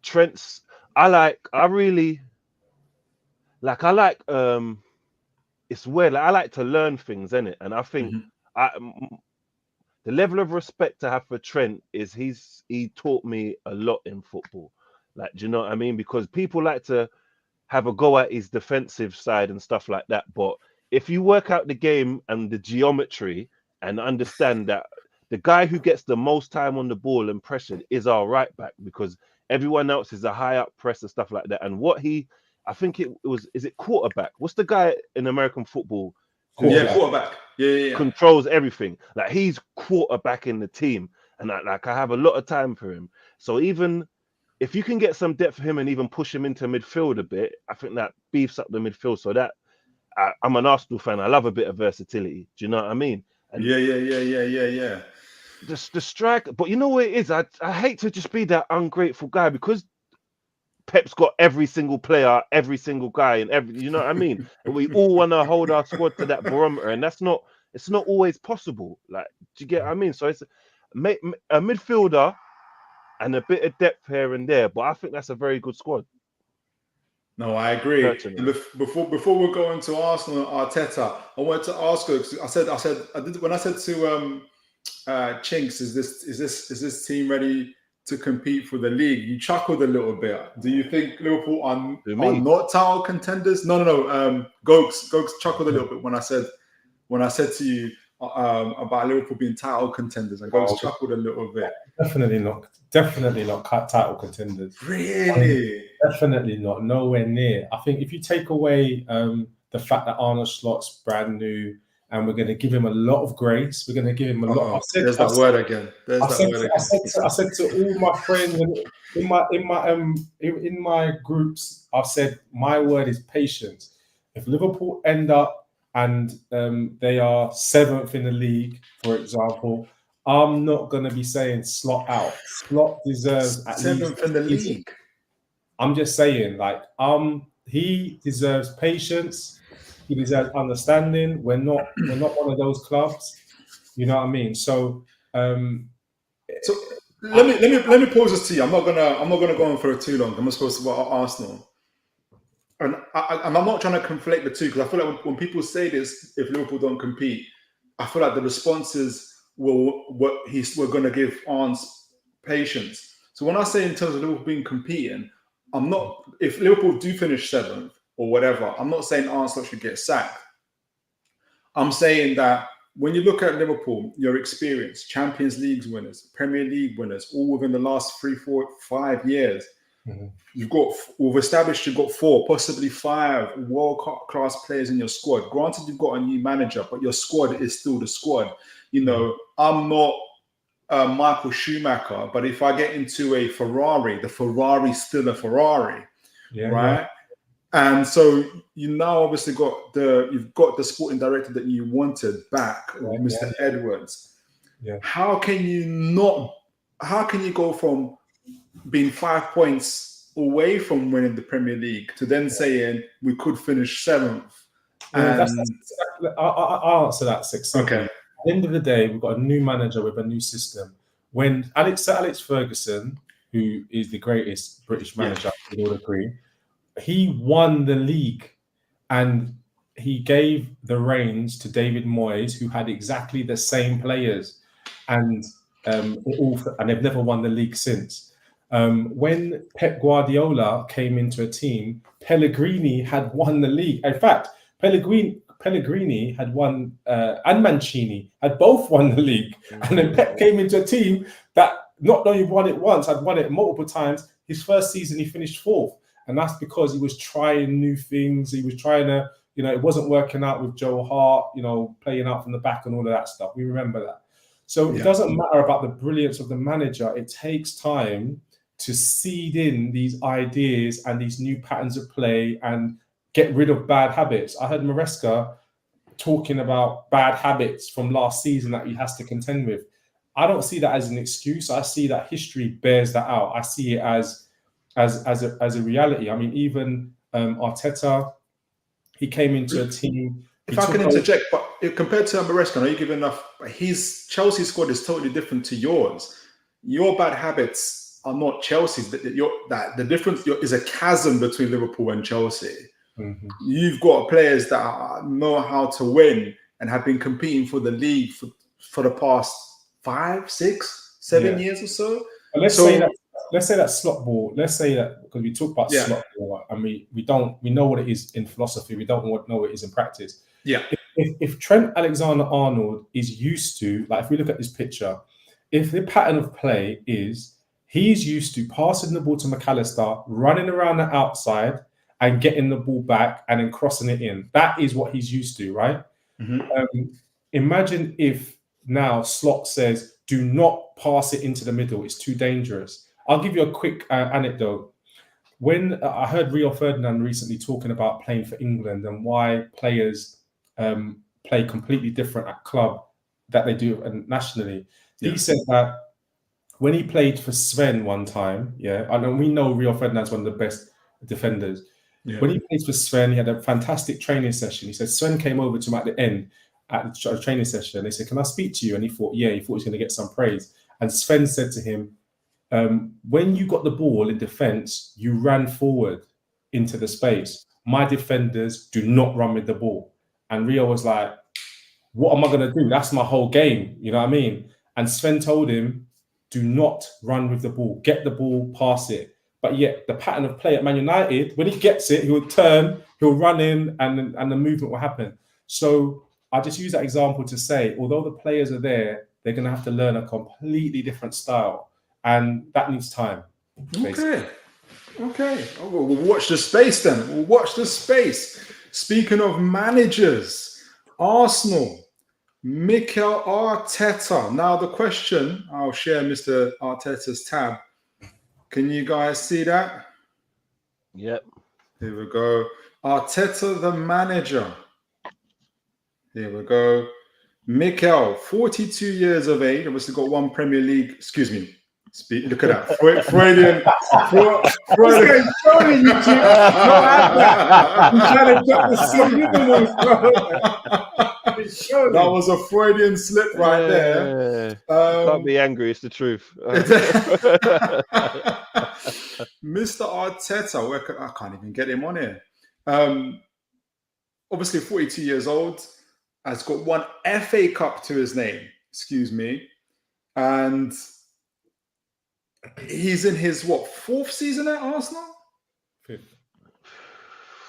Trent's. I really like. It's weird. Like, I like to learn things, innit? And I think the level of respect I have for Trent is he taught me a lot in football. Like, do you know what I mean? Because people like to have a go at his defensive side and stuff like that. But if you work out the game and the geometry and understand that the guy who gets the most time on the ball and pressured is our right back, because everyone else is a high up press and stuff like that. And I think is it quarterback? What's the guy in American football? Quarterback. Yeah. Controls everything. Like, he's quarterbacking the team. And I have a lot of time for him. So even if you can get some depth for him and even push him into midfield a bit, I think that beefs up the midfield. So that I'm an Arsenal fan. I love a bit of versatility. Do you know what I mean? And yeah. The strike, but you know what it is? I hate to just be that ungrateful guy, because Pep's got every single player, every single guy, and you know what I mean? And we all want to hold our squad to that barometer, and it's not always possible. Like, do you get what I mean? So it's a midfielder and a bit of depth here and there, but I think that's a very good squad. No, I agree. Before we go into Arsenal and Arteta, I wanted to ask her, because when I said to Chinks, is this team ready to compete for the league? You chuckled a little bit. Do you think Liverpool are not title contenders? No. Gokes chuckled a little bit when I said to you about Liverpool being title contenders, and Gokes chuckled a little bit. Definitely not title contenders. Really? Definitely not. Nowhere near. I think if you take away the fact that Arne Slot's brand new, and we're going to give him a lot of grace. We're going to give him a lot. There's that word again. I said to all my friends in my groups, I've said my word is patience. If Liverpool end up and they are 7th in the league, for example, I'm not going to be saying Slot out. Slot deserves at 7th in the league. I'm just saying, he deserves patience. He deserves understanding. We're not one of those clubs. You know what I mean? So let me pause this to you. I'm not gonna go on for too long. I'm supposed to about Arsenal, and I'm not trying to conflate the two, because I feel like when people say this, if Liverpool don't compete, I feel like the responses we're going to give Arne's patience. So when I say in terms of Liverpool being competing, I'm not. If Liverpool do finish 7th or whatever, I'm not saying Arne Slot should get sacked. I'm saying that when you look at Liverpool, your experience, Champions League winners, Premier League winners, all within the last 3, 4, 5 years, we've established you've got 4, possibly 5 world-class players in your squad. Granted, you've got a new manager, but your squad is still the squad. You know, I'm not Michael Schumacher, but if I get into a Ferrari, the Ferrari's still a Ferrari, right? Yeah. And so you now obviously you've got the sporting director that you wanted back, Mr. Edwards. Yeah. How can you go from being 5 points away from winning the Premier League to then saying we could finish 7th? I'll answer that succinctly. Okay. At the end of the day, we've got a new manager with a new system. When Alex Ferguson, who is the greatest British manager, we all agree, he won the league, and he gave the reins to David Moyes, who had exactly the same players, and they've never won the league since. When Pep Guardiola came into a team, Pellegrini had won the league. In fact, Pellegrini had won, and Mancini had both won the league. And then Pep came into a team that not only won it once, had won it multiple times. His first season, he finished 4th. And that's because he was trying new things. He was trying to, it wasn't working out with Joe Hart, playing out from the back and all of that stuff. We remember that. So it doesn't matter about the brilliance of the manager. It takes time to seed in these ideas and these new patterns of play and get rid of bad habits. I heard Maresca talking about bad habits from last season that he has to contend with. I don't see that as an excuse. I see that history bears that out. I see it as a reality. I mean, even Arteta, he came into a team. If I can interject, but compared to Maresca, I know you give enough. His Chelsea squad is totally different to yours. Your bad habits are not Chelsea's. The difference is a chasm between Liverpool and Chelsea. Mm-hmm. You've got players that know how to win and have been competing for the league for the past 5, 6, 7 years or so. But let's say that slot ball. Let's say that, because we talk about slot ball, and we know what it is in philosophy. We don't know what it is in practice. Yeah. If Trent Alexander-Arnold is used to, like, if we look at this picture, if the pattern of play is he's used to passing the ball to McAllister, running around the outside and getting the ball back and then crossing it in. That is what he's used to, right? Mm-hmm. Imagine if now Slot says, do not pass it into the middle. It's too dangerous. I'll give you a quick anecdote. When I heard Rio Ferdinand recently talking about playing for England and why players play completely different at club that they do nationally, he said that when he played for Sven one time, and we know Rio Ferdinand's one of the best defenders. Yeah. When he played for Sven, he had a fantastic training session. He said Sven came over to him at the end at the training session. They said, "Can I speak to you?" And he thought he was going to get some praise. And Sven said to him, when you got the ball in defense, you ran forward into the space. My defenders do not run with the ball. And Rio was like, what am I going to do? That's my whole game. You know what I mean? And Sven told him, do not run with the ball. Get the ball, pass it. But yet the pattern of play at Man United, when he gets it, he'll turn, he'll run in, and the movement will happen. So I just use that example to say, although the players are there, they're going to have to learn a completely different style. And that needs time. Basically. Okay. Oh, well, we'll watch the space then. We'll watch the space. Speaking of managers, Arsenal, Mikel Arteta. Now the question, I'll share Mr. Arteta's tab. Can you guys see that? Yep. Here we go. Arteta, the manager. Here we go. Mikel, 42 years of age. Obviously got one Premier League. Excuse me. Look at that. Freudian. Freudian. That was a Freudian slip right there. Can't be angry. It's the truth. Mr. Arteta, I can't even get him on here. Obviously 42 years old, has got one FA Cup to his name. Excuse me. And he's in his, fourth season at Arsenal? Fifth.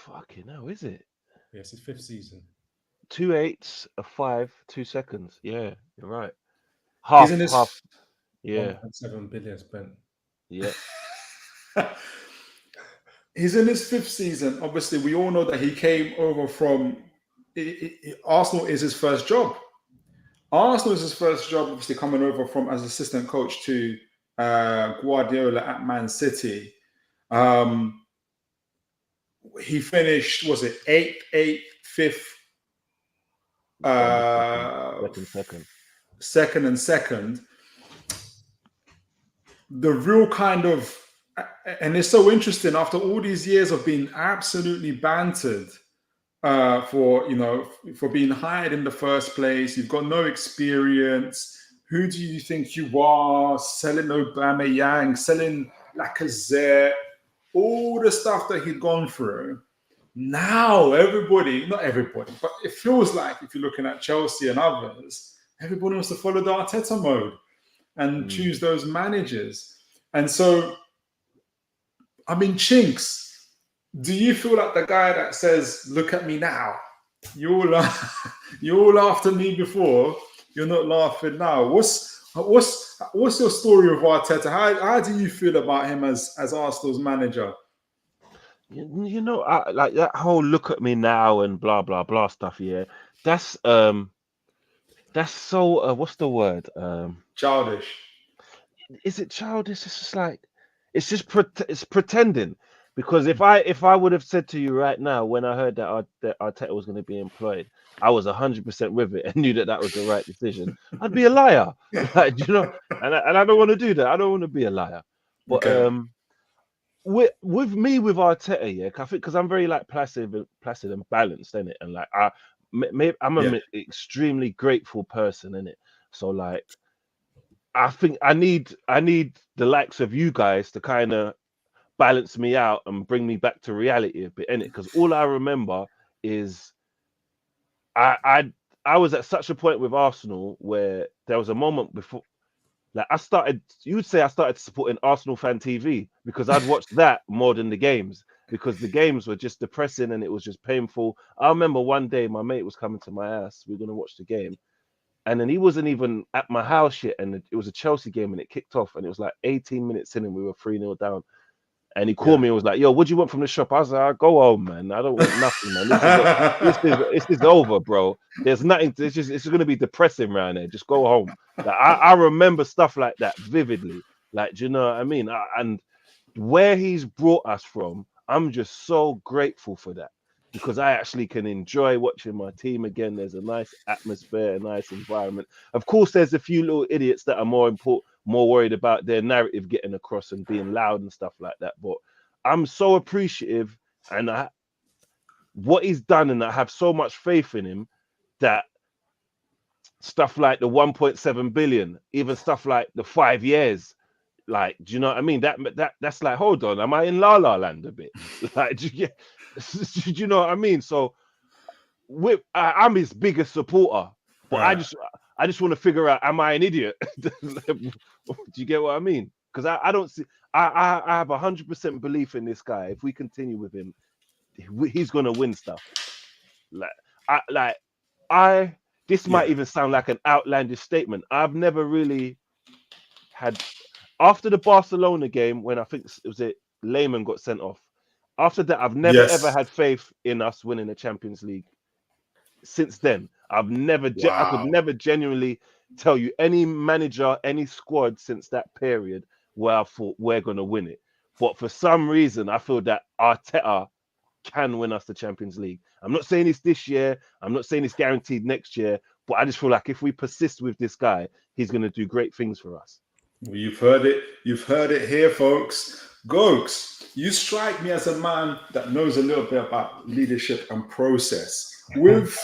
Fucking hell, is it? Yes, it's fifth season. 2 8s, a 5, 2 seconds. Yeah, you're right. Half. Yeah. 1.7 billion spent. Yeah. He's in his fifth season. Obviously, we all know that he came over from Arsenal is his first job. Arsenal is his first job, obviously coming over from as assistant coach to Guardiola at Man City. He finished, was it 8th, 5th, second and second. The real kind of, and it's so interesting after all these years of being absolutely bantered for being hired in the first place. You've got no experience. Who do you think you are? Selling Aubameyang, selling Lacazette, all the stuff that he'd gone through. Now everybody, not everybody, but it feels like if you're looking at Chelsea and others, everybody wants to follow the Arteta mode and choose those managers. And so, I mean, Chinks, do you feel like the guy that says, look at me now? You all laughed at me before, you're not laughing now. What's your story of Arteta? How do you feel about him as Arsenal's manager? You know, like that whole look at me now and blah blah blah stuff. Yeah, that's so what's the word? Childish. Is it childish? It's just like it's pretending. Because if I would have said to you right now when I heard that Arteta was going to be employed, I was 100% with it and knew that was the right decision, I'd be a liar. Like, and I don't want to do that. I don't want to be a liar. But with me with Arteta, yeah, I think because I'm very like placid and balanced in it, and like I'm Yeah. an extremely grateful person in it. So like, I think I need the likes of you guys to kind of balance me out and bring me back to reality a bit in it, because all I remember is I I I was at such a point with Arsenal where there was a moment before. Like you would say I started supporting Arsenal fan TV because I'd watched that more than the games, because the games were just depressing and it was just painful. I remember one day my mate was coming to my house, we were going to watch the game, and then he wasn't even at my house yet, and it was a Chelsea game and it kicked off and it was like 18 minutes in and we were 3-0 down. And he called me and was like, "Yo, what do you want from the shop?" I was like, "Go home, man. I don't want nothing, man. This is over, bro. There's nothing. It's gonna be depressing around there. Just go home." Like I remember stuff like that vividly. Like, do you know what I mean? And where he's brought us from, I'm just so grateful for that, because I actually can enjoy watching my team again. There's a nice atmosphere, a nice environment. Of course, there's a few little idiots that are more worried about their narrative getting across and being loud and stuff like that. But I'm so appreciative, and what he's done, and I have so much faith in him that stuff like the 1.7 billion, even stuff like the 5 years, like, do you know what I mean? That's like, hold on, am I in La La Land a bit? Like, do you know what I mean? So I'm his biggest supporter, but Right. I just want to figure out, am I an idiot? Do you get what I mean? Because I don't see, I have 100% belief in this guy. If we continue with him, he's gonna win stuff. This might even sound like an outlandish statement. I've never really had, after the Barcelona game when I think Lehmann got sent off. After that, I've never ever had faith in us winning the Champions League. Since then, I could never genuinely tell you any manager, any squad since that period where I thought we're gonna win it. But for some reason, I feel that Arteta can win us the Champions League. I'm not saying it's this year. I'm not saying it's guaranteed next year. But I just feel like if we persist with this guy, he's gonna do great things for us. Well, you've heard it. You've heard it here, folks. Gokes, you strike me as a man that knows a little bit about leadership and process. With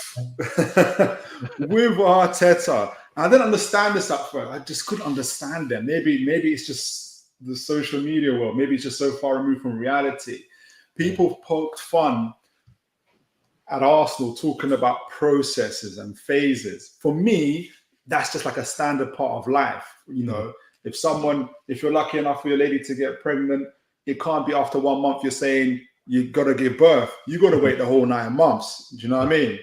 Arteta, I didn't understand this at first. I just couldn't understand them. Maybe it's just the social media world. Maybe it's just so far removed from reality. People poked fun at Arsenal talking about processes and phases. For me, that's just like a standard part of life. You know, if you're lucky enough for your lady to get pregnant, it can't be after 1 month you're saying you got to give birth. You got to wait the whole 9 months. Do you know what I mean?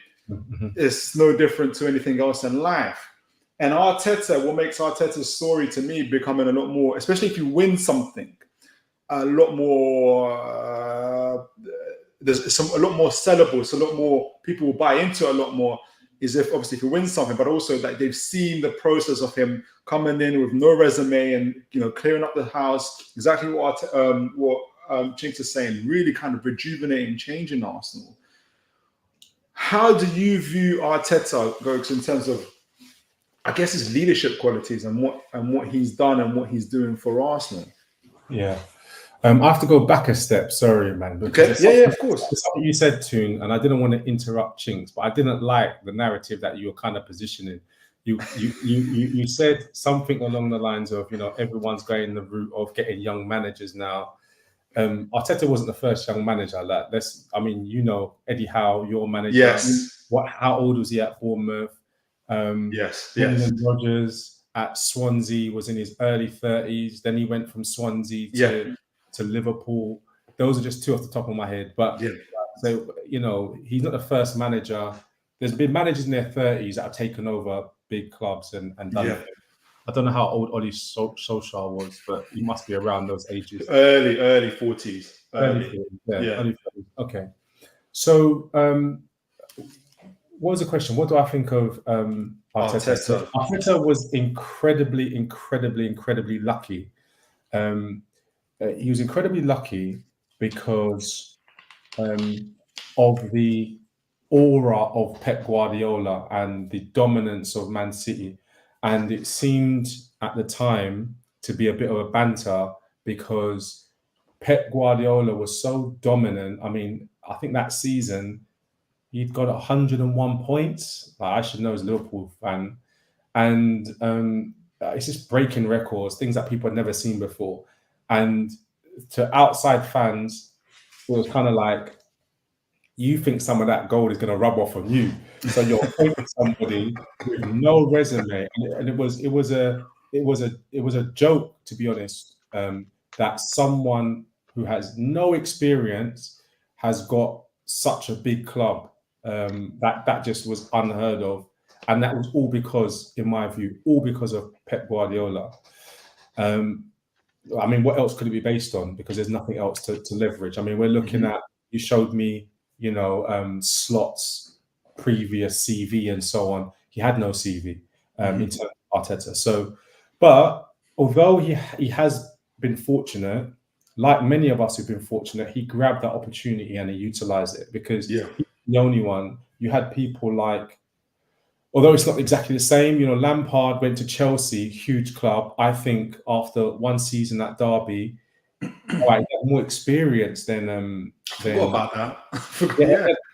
It's no different to anything else in life. And Arteta, what makes Arteta's story to me becoming a lot more, especially if you win something, a lot more, there's a lot more sellable. It's a lot more, people will buy into it a lot more, is if obviously if you win something, but also that they've seen the process of him coming in with no resume and, you know, clearing up the house, exactly what Jinx is saying, really kind of rejuvenating, changing Arsenal. How do you view Arteta, Gokes, in terms of, I guess, his leadership qualities and what he's done and what he's doing for Arsenal? Yeah. I have to go back a step. Sorry, man. Okay. Yeah, of course. It's something you said, Toon, and I didn't want to interrupt Chinks, but I didn't like the narrative that you were kind of positioning. You said something along the lines of, you know, everyone's going the route of getting young managers now. Arteta wasn't the first young manager. You know, Eddie Howe, your manager. Yes. How old was he at Bournemouth? Yes. Rodgers at Swansea was in his early 30s. Then he went from Swansea to Liverpool. Those are just two off the top of my head. But so, you know, he's not the first manager. There's been managers in their 30s that have taken over big clubs and done it. I don't know how old Oli Solskjaer was, but he must be around those ages. Early 40s. Early 40s. Okay. So what was the question? What do I think of Arteta? Arteta was incredibly lucky. He was incredibly lucky because of the aura of Pep Guardiola and the dominance of Man City. And it seemed at the time to be a bit of a banter because Pep Guardiola was so dominant. I mean, I think that season he'd got 101 points. Like, I should know as a Liverpool fan. And it's just breaking records, things that people had never seen before. And to outside fans, it was kind of like, you think some of that gold is going to rub off on you. So you're appointing somebody with no resume. And it was a joke, to be honest, that someone who has no experience has got such a big club. That just was unheard of. And that was all because, in my view, all because of Pep Guardiola. I mean, what else could it be based on? Because there's nothing else to leverage. I mean, we're looking at, you showed me, Slot's previous CV and so on. He had no CV in terms of Arteta. So, but although he has been fortunate, like many of us who've been fortunate, he grabbed that opportunity and he utilized it, because he's the only one. You had people like, although it's not exactly the same, Lampard went to Chelsea, huge club. I think after one season at Derby, he had more experience than Forgot about that.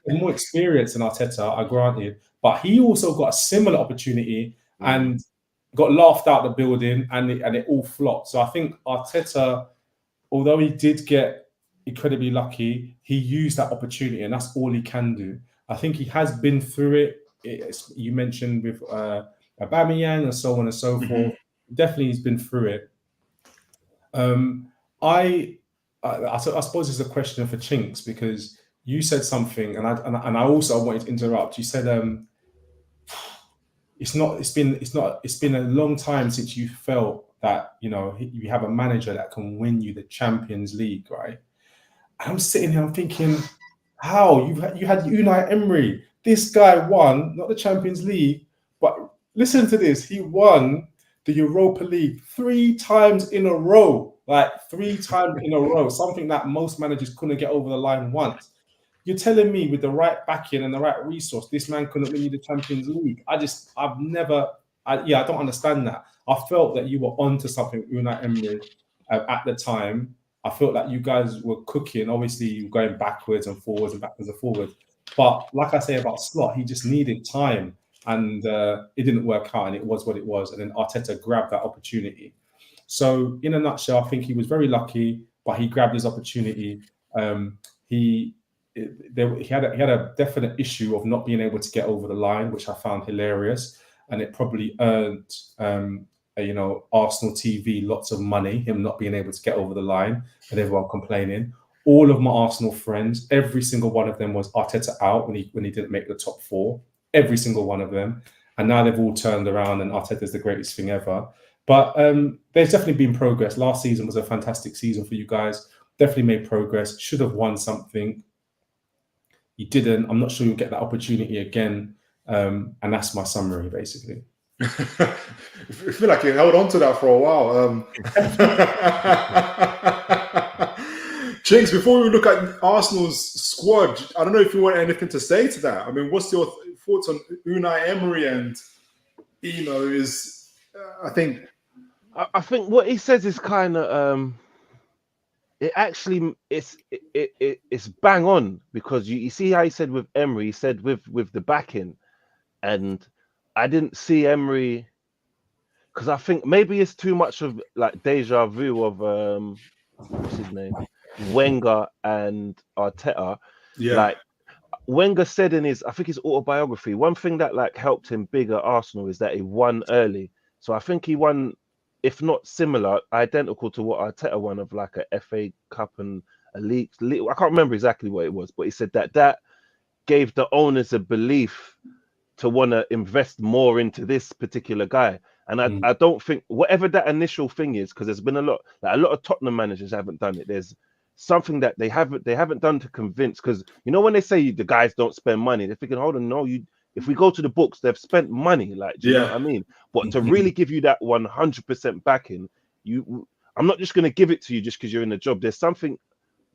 more experience than Arteta, I granted. But he also got a similar opportunity and got laughed out the building, and it all flopped. So I think Arteta, although he did get incredibly lucky, he used that opportunity, and that's all he can do. I think he has been through it. You mentioned with Aubameyang and so on and so forth. Definitely, he's been through it. I suppose it's a question for Chinks, because you said something, and I also wanted to interrupt. You said it's been a long time since you felt that you have a manager that can win you the Champions League, right? And I'm sitting here, I'm thinking, how you had Unai Emery. This guy won not the Champions League, but listen to this: he won the Europa League 3 times in a row. Like 3 times in a row, something that most managers couldn't get over the line once. You're telling me with the right backing and the right resource, this man couldn't win you the Champions League? I don't understand that. I felt that you were onto something with Unai Emery at the time. I felt that you guys were cooking. Obviously, you were going backwards and forwards and backwards and forwards. But like I say about Slot, he just needed time, and it didn't work out, and it was what it was. And then Arteta grabbed that opportunity. So, in a nutshell, I think he was very lucky, but he grabbed his opportunity. He had a definite issue of not being able to get over the line, which I found hilarious, and it probably earned Arsenal TV lots of money, him not being able to get over the line and everyone complaining. All of my Arsenal friends, every single one of them was Arteta out when he didn't make the top 4. Every single one of them. And now they've all turned around and Arteta's the greatest thing ever. But there's definitely been progress. Last season was a fantastic season for you guys. Definitely made progress. Should have won something. You didn't. I'm not sure you'll get that opportunity again. And that's my summary, basically. I feel like you held on to that for a while. Jinx, before we look at Arsenal's squad, I don't know if you want anything to say to that. I mean, what's your thoughts on Unai Emery? And I think what he says is kind of it's bang on, because you see how he said with Emery, he said with the backing, and I didn't see Emery, because I think maybe it's too much of like deja vu of what's his name, Wenger and Arteta. Like Wenger said in his autobiography, one thing that like helped him big at Arsenal is that he won early. So I think he won, if not similar, identical to what Arteta won, of like a FA Cup and a league. I can't remember exactly what it was, but he said that gave the owners a belief to want to invest more into this particular guy. And I don't think, whatever that initial thing is, because there's been a lot of Tottenham managers haven't done it. There's something that they haven't done to convince, because when they say the guys don't spend money, they're thinking, hold on, no, if we go to the books, they've spent money, like, do you know what I mean? But to really give you that 100% backing, I'm not just going to give it to you just because you're in the job. There's something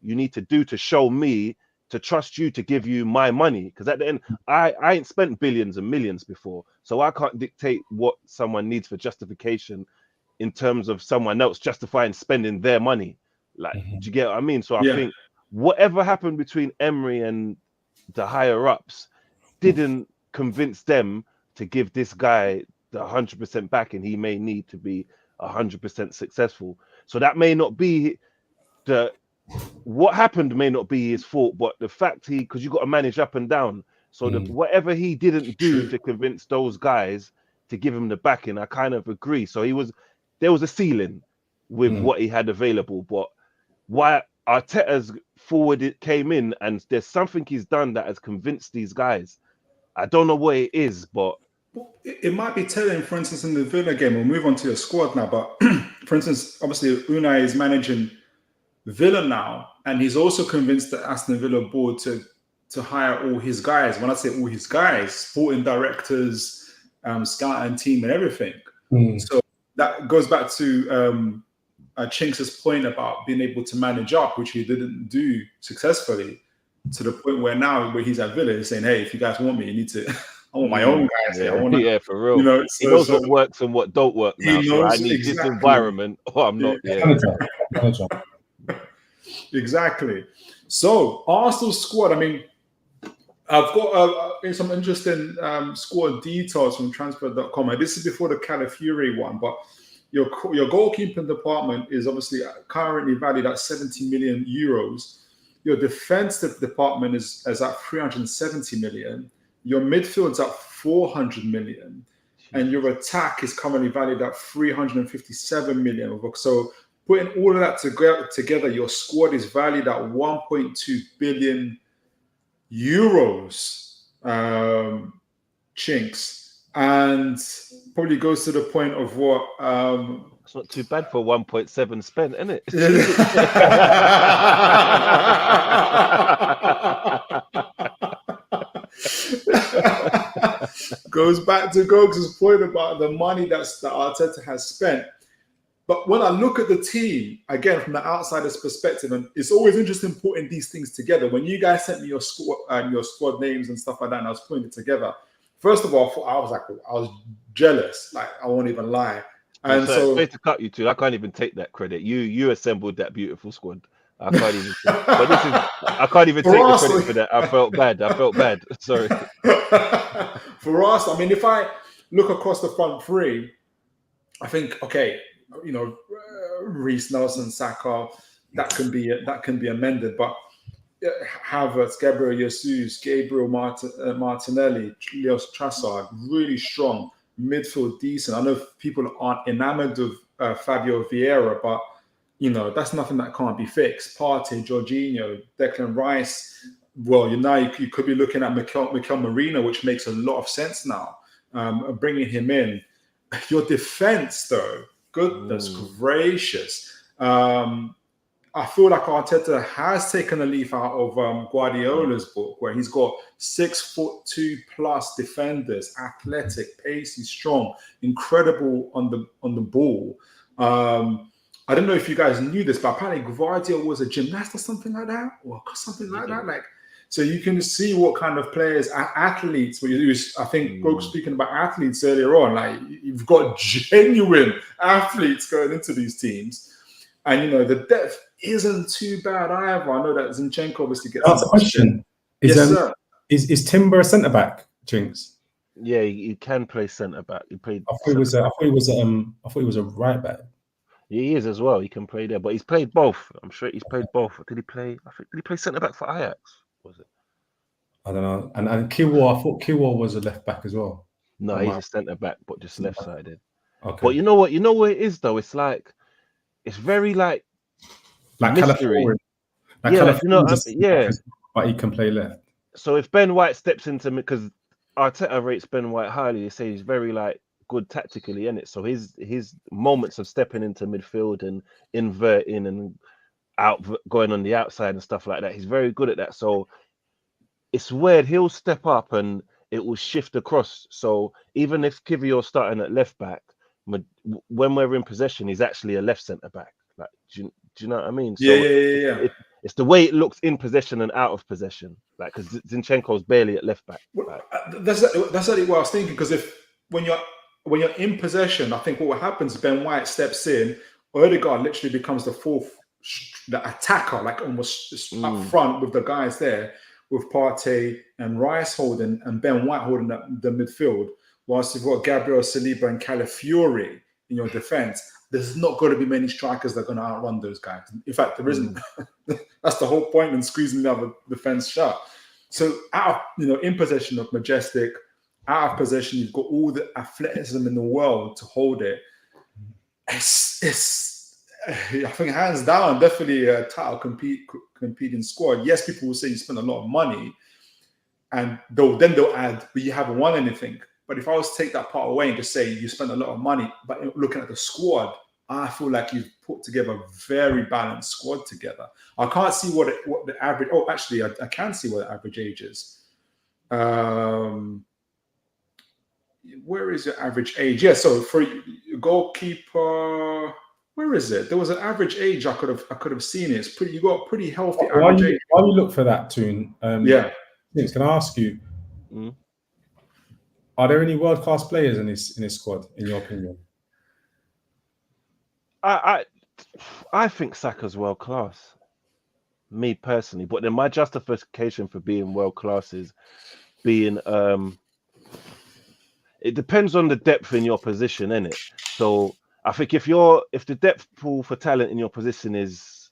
you need to do to show me, to trust you, to give you my money. Because at the end, I ain't spent billions and millions before, so I can't dictate what someone needs for justification in terms of someone else justifying spending their money. Like, Mhm. do you get what I mean? So I Yeah. think whatever happened between Emery and the higher ups didn't convince them to give this guy the 100% back, and he may need to be 100% successful. So that may not be what happened may not be his fault, but the fact because you got to manage up and down. So whatever he didn't do True. to convince those guys to give him the backing, I kind of agree. So there was a ceiling with what he had available, but why Arteta's forward came in and there's something he's done that has convinced these guys. I don't know what it is, but Well, it might be telling, for instance, in the Villa game. We'll move on to your squad now, but for instance, obviously Unai is managing Villa now, and he's also convinced the Aston Villa board to hire all his guys. When I say all his guys, sporting directors, scouting team, and everything. So that goes back to Chinks' point about being able to manage up, which he didn't do successfully, to the point where now where he's at Villa, he's saying, "Hey, if you guys want me, you need to. I want my own guys here. I want yeah, for real. You know, He knows what works and what don't work now. So I need exactly. this environment, or I'm not. Yeah, Manager. Exactly. So Arsenal squad. I mean, I've got some interesting squad details from transfer.com. And this is before the Calafiori one, but your goalkeeping department is obviously currently valued at 70 million euros. Your defensive department is at 370 million. Your midfield's at 400 million. And your attack is currently valued at 357 million. So putting all of that together, your squad is valued at 1.2 billion euros, Chinks, and probably goes to the point of what it's not too bad for 1.7 spent, isn't it? goes back to Gogs' point about the money that Arteta has spent. But when I look at the team, again, from the outsider's perspective, and it's always interesting putting these things together. When you guys sent me your squad names and stuff like that, and I was putting it together, first of all, I was jealous. Like, I won't even lie. And so to cut you two, I can't even take that credit. You assembled that beautiful squad. I can't even. But I can't even take the credit for that. I felt bad. Sorry. For us, I mean, if I look across the front three, I think Reece, Nelson, Saka, that can be amended. But Havertz, Gabriel Jesus, Gabriel Martinelli, Leos Trossard, really strong midfield, decent. I know people aren't enamored of Fabio Vieira, but that's nothing that can't be fixed. Partey, Jorginho, Declan Rice. Well, you could be looking at Mikel Merino, which makes a lot of sense now. Bringing him in. Your defense, though, goodness gracious. I feel like Arteta has taken a leaf out of Guardiola's book, where he's got 6'2" plus defenders, athletic, pacey, strong, incredible on the ball. I don't know if you guys knew this, but apparently Guardiola was a gymnast or something like that, or something like that. Like, so you can see what kind of players, athletes. I think Greg speaking about athletes earlier on. Like, you've got genuine athletes going into these teams, and the depth isn't too bad either. I know that Zinchenko obviously gets. That's a question. Sir. Is Timber a centre back, Jinx? Yeah, he can play centre back. He played. I thought he was a right back. He is as well. He can play there, but he's played both. I'm sure he's played both. Did he play centre back for Ajax? Was it? I don't know. And Kiwa, I thought Kiwa was a left back as well. No, he's a centre back, but just left sided. Okay. But you know what? You know what it is though. It's like, it's very like mystery. Yeah, but he can play left. So if Ben White steps into, because Arteta rates Ben White highly, they say he's very like good tactically in it. So his moments of stepping into midfield and inverting and going on the outside and stuff like that, he's very good at that. So it's weird. He'll step up and it will shift across. So even if Kivior's starting at left back, when we're in possession, he's actually a left centre back. Like, do you know what I mean? So Yeah. It's the way it looks in possession and out of possession. Like, because Zinchenko's barely at left back. Well, that's actually what I was thinking. Because when you're in possession, I think what happens is Ben White steps in, Odegaard literally becomes the fourth the attacker, like almost up front with the guys there, with Partey and Rice holding and Ben White holding the midfield, whilst you've got Gabriel Saliba and Calafiori in your defense. There's not going to be many strikers that are going to outrun those guys. In fact, there isn't. That's the whole point in squeezing the other defense shut. So in possession of Majestic, out of possession, you've got all the athleticism in the world to hold it. It's I think hands down, definitely a title competing squad. Yes, people will say you spent a lot of money, and they'll add, but you haven't won anything. But if I was to take that part away and just say you spent a lot of money, but looking at the squad, I feel like you've put together a very balanced squad together. I can't see what the average. Oh, actually, I can see what the average age is. Where is your average age? Yeah, so for your goalkeeper, where is it? There was an average age I could have seen it. It's pretty. You got a pretty healthy average age. While you look for that, Toon, yeah. Can I ask you? Are there any world-class players in this squad, in your opinion? I think Saka's world class, me personally. But then my justification for being world class is being it depends on the depth in your position, innit? So I think if the depth pool for talent in your position is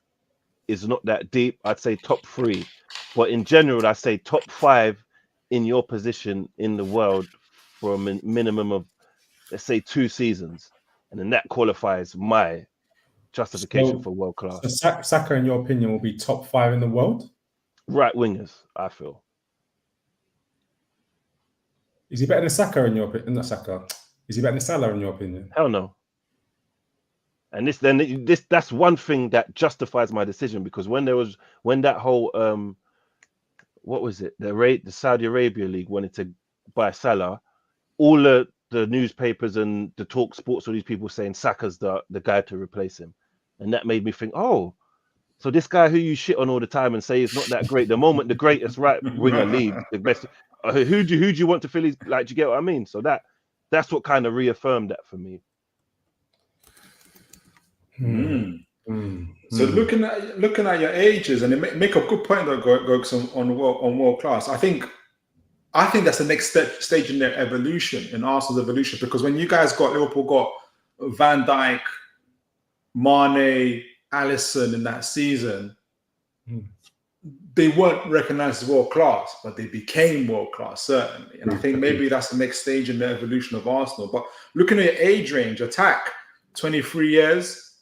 not that deep, I'd say top 3. But in general, I'd say top 5 in your position in the world for a minimum of, let's say, 2 seasons. And then that qualifies my justification for world class. So Saka, in your opinion, will be top 5 in the world? Right wingers, I feel. Is he better than Saka in your opinion? Not Saka. Is he better than Salah in your opinion? Hell no. And that's one thing that justifies my decision, because when that whole what was it? The Saudi Arabia League wanted to buy Salah, all the newspapers and the Talk Sports, all these people saying Saka's the guy to replace him. And that made me think, oh, so this guy who you shit on all the time and say is not that great, the moment the greatest right winger leaves, the best, who do you want to fill his, like, do you get what I mean? So that's what kind of reaffirmed that for me. So looking at your ages, and it make a good point though, Gogs, on world class. I think that's the next stage in their evolution, in Arsenal's evolution, because when Liverpool got Van Dijk, Mane, Alisson in that season, they weren't recognized as world class, but they became world class, certainly. And I think maybe that's the next stage in the evolution of Arsenal. But looking at your age range, attack 23 years,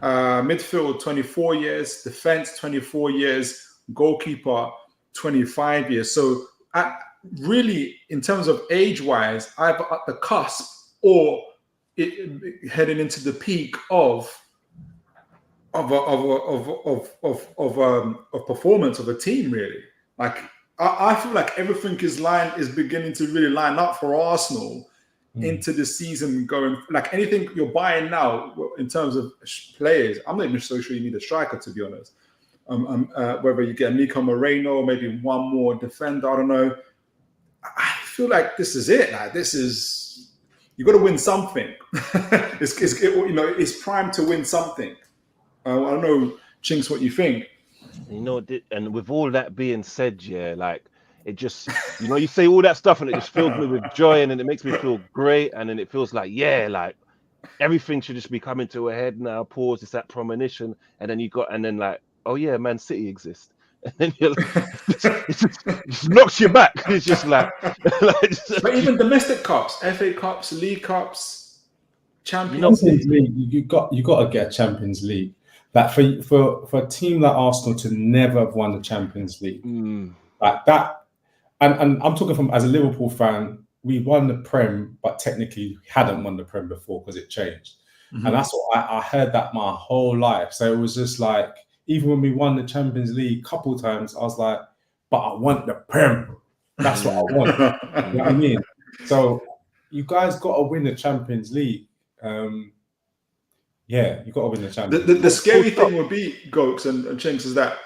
midfield 24 years, defense 24 years, goalkeeper 25 years. So really, in terms of age-wise, either at the cusp or heading into the peak of performance of a team, really. Like I feel like everything is beginning to really line up for Arsenal into the season going. Like anything you're buying now in terms of players, I'm not even so sure you need a striker, to be honest. Whether you get Nico Moreno, maybe one more defender, I don't know. I feel like this is it. Like you got to win something. It's primed to win something. I don't know, Chinks, what you think. And with all that being said, yeah, like it just, you say all that stuff and it just fills me with joy, and then it makes me feel great, and then it feels like, yeah, like everything should just be coming to a head now. Pause. It's that premonition, and then like, oh yeah, Man City exists. And then you're like, it just knocks you back. It's just like, but even domestic cups, FA Cups, League Cups, Champions League, you got to get a Champions League. Like for a team like Arsenal to never have won the Champions League, like that, and I'm talking as a Liverpool fan, we won the Prem, but technically we hadn't won the Prem before because it changed, and that's what I heard that my whole life. So it was just like, even when we won the Champions League a couple times, I was like, but I want the Prem. That's what I want. You know what I mean? So you guys got to win the Champions League. Yeah, you got to win the Champions League. The scary thing would be, Gokes and Chinks, is that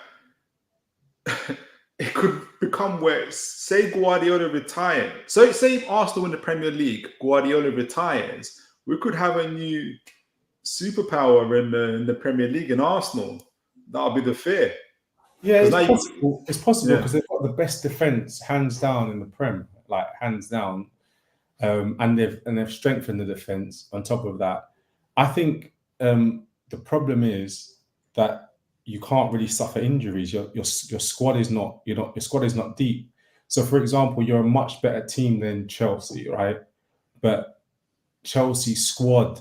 it could become where, say Guardiola retired. So say if Arsenal win the Premier League, Guardiola retires, we could have a new superpower in the Premier League in Arsenal. That'll be the fear. Yeah, 'Cause now it's you- possible. It's possible Yeah. because they've got the best defense, hands down, in the Prem, like hands down, and they've strengthened the defense. On top of that, I think the problem is that you can't really suffer injuries. Your squad is not your squad is not deep. So, for example, you're a much better team than Chelsea, right? But Chelsea's squad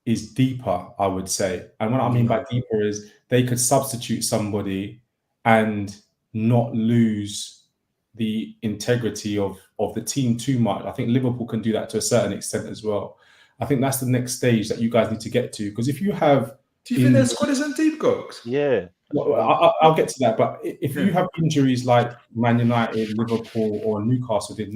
is deeper, I would say. And what I mean by deeper is they could substitute somebody and not lose the integrity of the team too much. I think Liverpool can do that to a certain extent as well. I think that's the next stage that you guys need to get to. Because if you have... Do you think their squad isn't deep, Gogs? Yeah. Well, I'll get to that. But if Yeah. you have injuries like Man United, Liverpool, or Newcastle did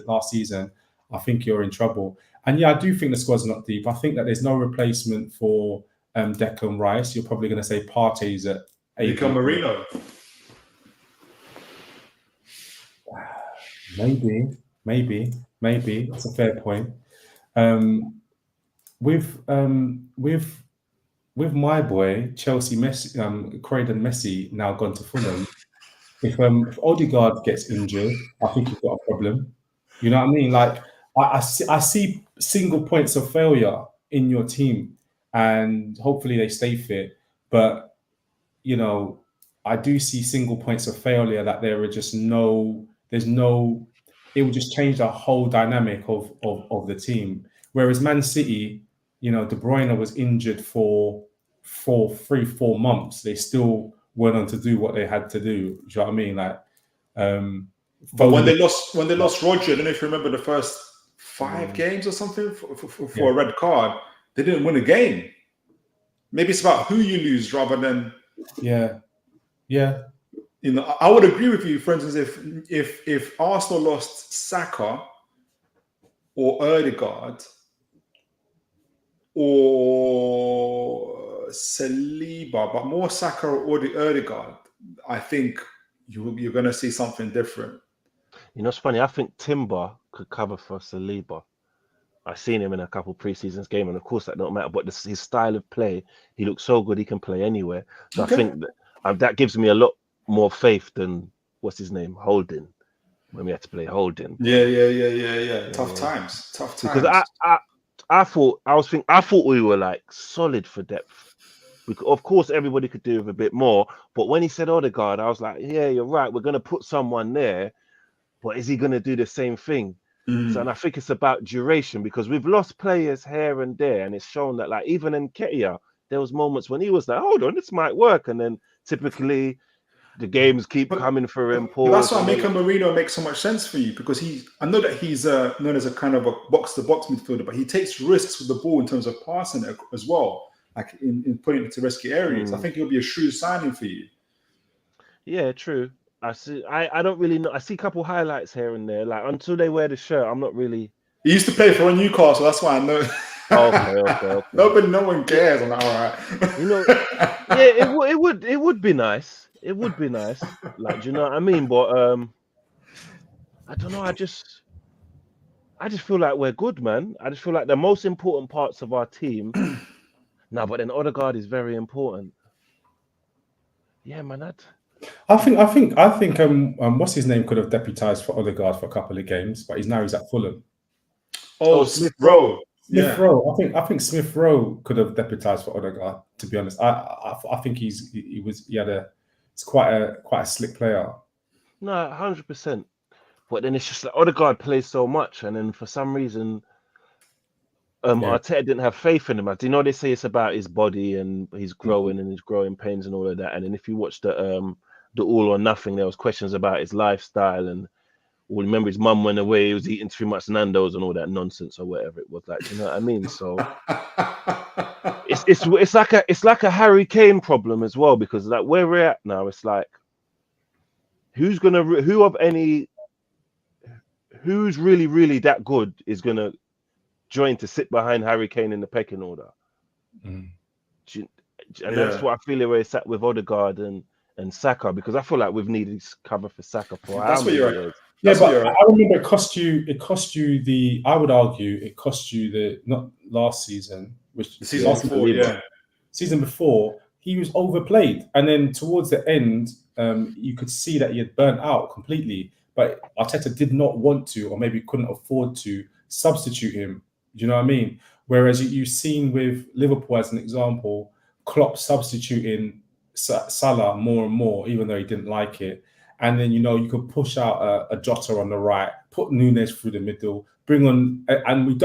last season, I think you're in trouble. And yeah, I do think the squad's not deep. I think that there's no replacement for Declan Rice. You're probably going to say Partey's at 8. Nico Marino. Maybe. That's a fair point. With my boy Chelsea Messi, Croydon Messi now gone to Fulham. If Odegaard gets injured, I think you've got a problem. You know what I mean? Like I see single points of failure in your team, and hopefully they stay fit. But you know, I do see single points of failure that there are just there's no. It will just change the whole dynamic of the team. Whereas Man City, you know, De Bruyne was injured for 3-4 months. They still went on to do what they had to do. Do you know what I mean? Like, but when they lost Roger, I don't know if you remember the first 5 games or something for a red card. They didn't win a game. Maybe it's about who you lose rather than yeah. You know, I would agree with you. For instance, if Arsenal lost Saka or Odegaard or Saliba, but more Saka or the Odegaard, I think you're going to see something different. You know, it's funny. I think Timber could cover for Saliba. I've seen him in a couple pre-seasons game, and of course that don't matter. But his style of play, he looks so good. He can play anywhere. So okay. I think that gives me a lot more faith than what's his name, Holding, when we had to play Holding. Yeah. Tough times. Because I thought we were like solid for depth. Of course, everybody could do with a bit more. But when he said Odegaard, I was like, yeah, you're right. We're going to put someone there, but is he going to do the same thing? So, and I think it's about duration, because we've lost players here and there, and it's shown that, like, even in Nketiah, there was moments when he was like, hold on, this might work, and then typically the games keep coming for him. That's why Nico Marino makes so much sense for you, because I know that he's known as a kind of a box-to-box midfielder, but he takes risks with the ball in terms of passing it as well, like in putting it to risky areas. I think he'll be a shrewd signing for you. Yeah, true. I don't really know. I see a couple highlights here and there. Like, until they wear the shirt, I'm not really. He used to play for Newcastle. That's why I know. Okay. No one cares. I'm like, all right. You know, yeah, it would be nice. It would be nice. Like, do you know what I mean? But I don't know. I just feel like we're good, man. I just feel like the most important parts of our team. No, but then Odegaard is very important. Yeah, man. I think what's his name could have deputized for Odegaard for a couple of games, but he's at Fulham. Smith Rowe. I think Smith Rowe could have deputized for Odegaard. To be honest, I think he's quite a slick player. No, 100%. But then it's just like Odegaard plays so much, and then for some reason, Arteta didn't have faith in him. You know, they say it's about his body and he's growing and his growing pains and all of that. And then if you watch the All or Nothing, there was questions about his lifestyle, and remember his mum went away, he was eating too much Nando's and all that nonsense or whatever it was. Like, you know what I mean? So it's like a Harry Kane problem as well, because like where we're at now, it's like who's really, really that good is gonna join to sit behind Harry Kane in the pecking order. And that's what I feel where it's at with Odegaard and Saka, because I feel like we've needed cover for Saka for that's what you're years. Yeah, but I remember it cost you I would argue it cost you not last season, which the season before, season before, he was overplayed. And then towards the end, you could see that he had burnt out completely. But Arteta did not want to, or maybe couldn't afford to, substitute him. Do you know what I mean? Whereas you've seen with Liverpool, as an example, Klopp substituting Salah more and more, even though he didn't like it. And then, you could push out a Jota on the right, put Nunes through the middle, bring on, and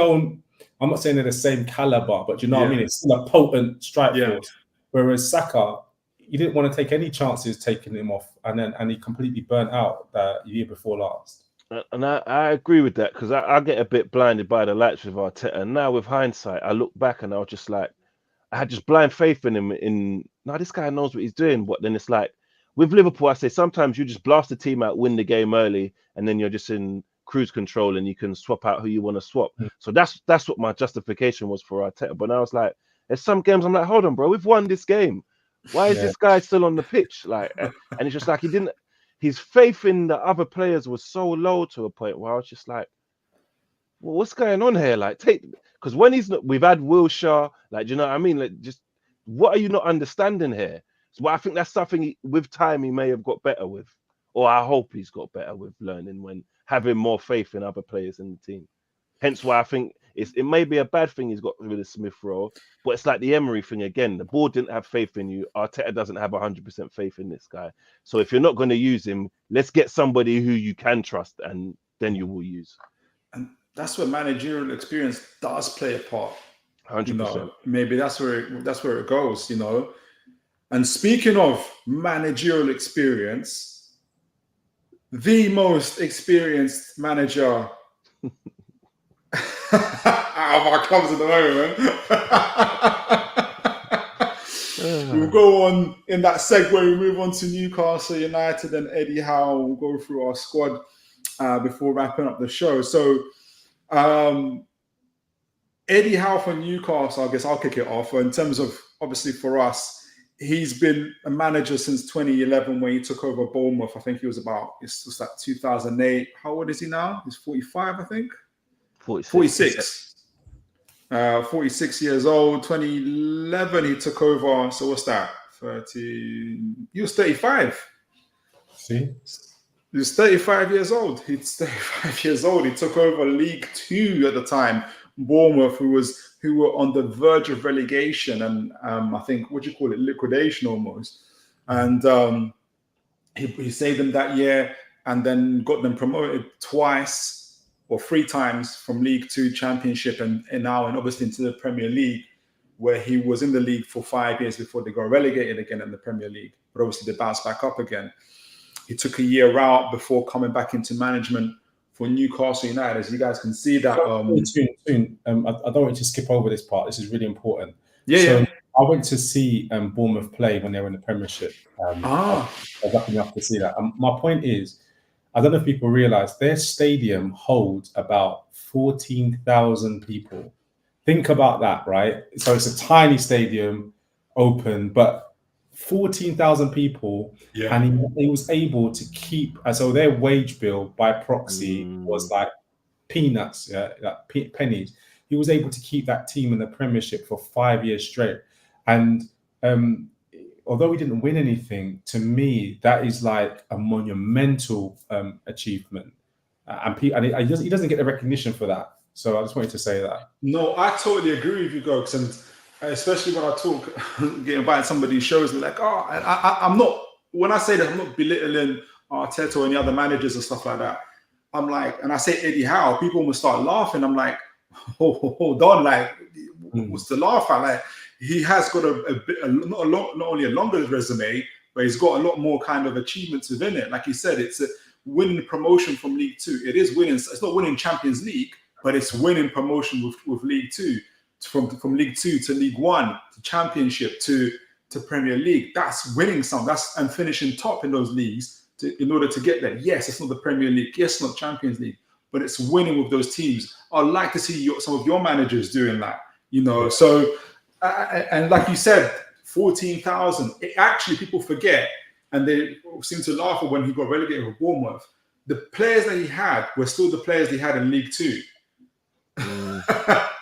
I'm not saying they're the same caliber, but you know what I mean? It's still a potent strike force. Whereas Saka, you didn't want to take any chances taking him off, and he completely burnt out the year before last. And I agree with that, because I get a bit blinded by the likes of Arteta. And now with hindsight, I look back and I was just like, I had just blind faith in him. No, this guy knows what he's doing. But then it's like, with Liverpool, I say sometimes you just blast the team out, win the game early, and then you're just in cruise control and you can swap out who you want to swap. So that's what my justification was for Arteta. But now I was like, there's some games I'm like, hold on, bro, we've won this game. Why is this guy still on the pitch? Like, and it's just like his faith in the other players was so low to a point where I was just like, well, what's going on here? Like, because when we've had Wilshere, like, do you know what I mean? Like, just what are you not understanding here? So I think that's something with time he may have got better with, or I hope he's got better with learning, when having more faith in other players in the team. Hence why I think it may be a bad thing he's got rid of Smith Rowe, but it's like the Emery thing again. The board didn't have faith in you. Arteta doesn't have 100% faith in this guy. So if you're not going to use him, let's get somebody who you can trust, and then you will use. And that's where managerial experience does play a part. 100%. Maybe that's where it goes. And speaking of managerial experience, the most experienced manager out of our clubs at the moment. We'll go on in that segue. We move on to Newcastle United and Eddie Howe. We'll go through our squad before wrapping up the show. So, Eddie Howe for Newcastle, I guess I'll kick it off. In terms of, obviously for us, he's been a manager since 2011 when he took over Bournemouth. I think he was like 2008. How old is he now? He's 45, I think. 46. 46 years old. 2011 he took over. So what's that? 30. He was 35. See? He was 35 years old. He's 35 years old. He took over League Two at the time. Bournemouth, who were on the verge of relegation and I think, liquidation almost. And he saved them that year and then got them promoted twice or three times from League Two Championship and now obviously into the Premier League, where he was in the league for 5 years before they got relegated again in the Premier League. But obviously they bounced back up again. He took a year out before coming back into management for Newcastle United. As you guys can see that. I don't want to skip over this part. This is really important. Yeah. I went to see Bournemouth play when they were in the Premiership. I was lucky enough to see that. My point is, I don't know if people realise their stadium holds about 14,000 people. Think about that, right? So it's a tiny stadium, open, but 14,000 people, and he was able to keep. So their wage bill by proxy was like peanuts, like pennies. He was able to keep that team in the Premiership for 5 years straight. And although he didn't win anything, to me that is like a monumental achievement, and he doesn't get the recognition for that. So I just wanted to say that. No, I totally agree with you, Gogs, and especially when I talk, get invited to some of these shows, and like, I'm not. When I say that, I'm not belittling Arteta or any other managers and stuff like that. I'm like, and I say Eddie Howe, people will start laughing. I'm like, hold on, like, what's the laugh at? Like, he has got not only a longer resume, but he's got a lot more kind of achievements within it. Like you said, it's a winning promotion from League Two. It is winning. It's not winning Champions League, but it's winning promotion with League Two. From League Two to League One to Championship to Premier League. That's winning some. And finishing top in those leagues in order to get there. Yes, it's not the Premier League. Yes, it's not Champions League, but it's winning with those teams. I'd like to see some of your managers doing that. So and like you said, 14,000. Actually, people forget, and they seem to laugh at when he got relegated with Bournemouth. The players that he had were still the players he had in League Two.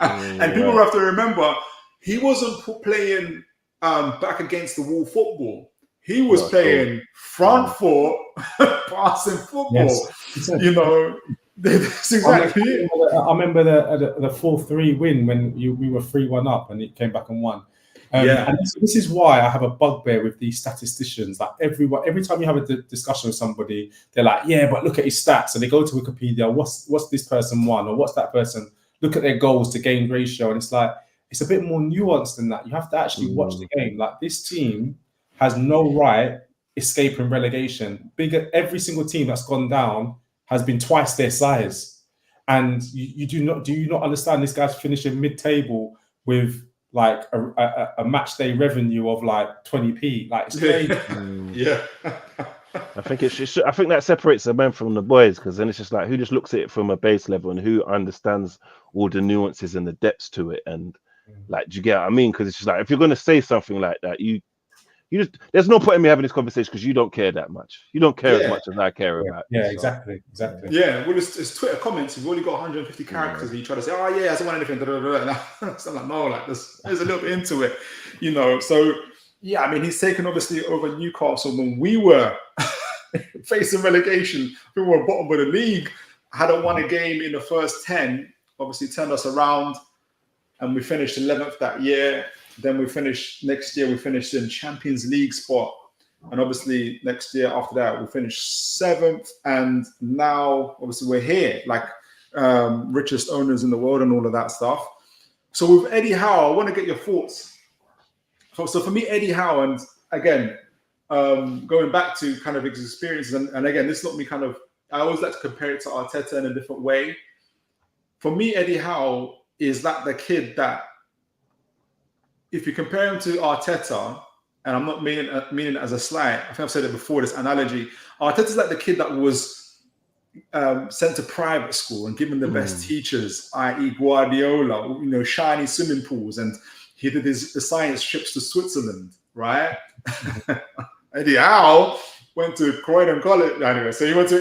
And people have to remember, he wasn't playing back against the wall football. He was Not playing front foot, passing football. Yes. You know, that's exactly it. I remember the 4-3 win when we were 3-1 up and it came back and won. Yeah. And this is why I have a bugbear with these statisticians. Like every time you have a discussion with somebody, they're like, yeah, but look at his stats. And they go to Wikipedia, what's this person won or what's that person? Look at their goals to game ratio. And it's like, it's a bit more nuanced than that. You have to actually watch the game. Like this team has no right escaping relegation. Every single team that's gone down has been twice their size. And do you not understand this guy's finishing mid-table with like a match day revenue of like 20p? Like it's crazy. Yeah. I think I think that separates the men from the boys, because then it's just like who just looks at it from a base level and who understands all the nuances and the depths to it. And like, do you get what I mean? Because it's just like if you're going to say something like that, you just, there's no point in me having this conversation because you don't care that much. You don't care as much as I care about. Yeah, so. exactly. Yeah, well, it's Twitter comments. You've only got 150 characters, and you try to say, "Oh yeah, I hasn't won anything." So I'm like, no, like there's a little bit into it, you know. So yeah, I mean, he's taken obviously over Newcastle when we were facing relegation. We were bottom of the league. Hadn't won a game in the first 10. Obviously, turned us around, and we finished 11th that year. Then we finished next year. We finished in Champions League spot, and obviously next year after that we finished 7th. And now obviously we're here, like richest owners in the world and all of that stuff. So with Eddie Howe, I want to get your thoughts. So for me, Eddie Howe, and again going back to kind of his experiences, and again, this is not me kind of. I always like to compare it to Arteta in a different way. For me, Eddie Howe is like the kid that, if you compare him to Arteta, and I'm not meaning it as a slight, I think I've said it before, this analogy, Arteta's like the kid that was sent to private school and given the best teachers, i.e. Guardiola, you know, shiny swimming pools, and he did his science trips to Switzerland, right? Eddie Howe went to Croydon College. Anyway, so he went to.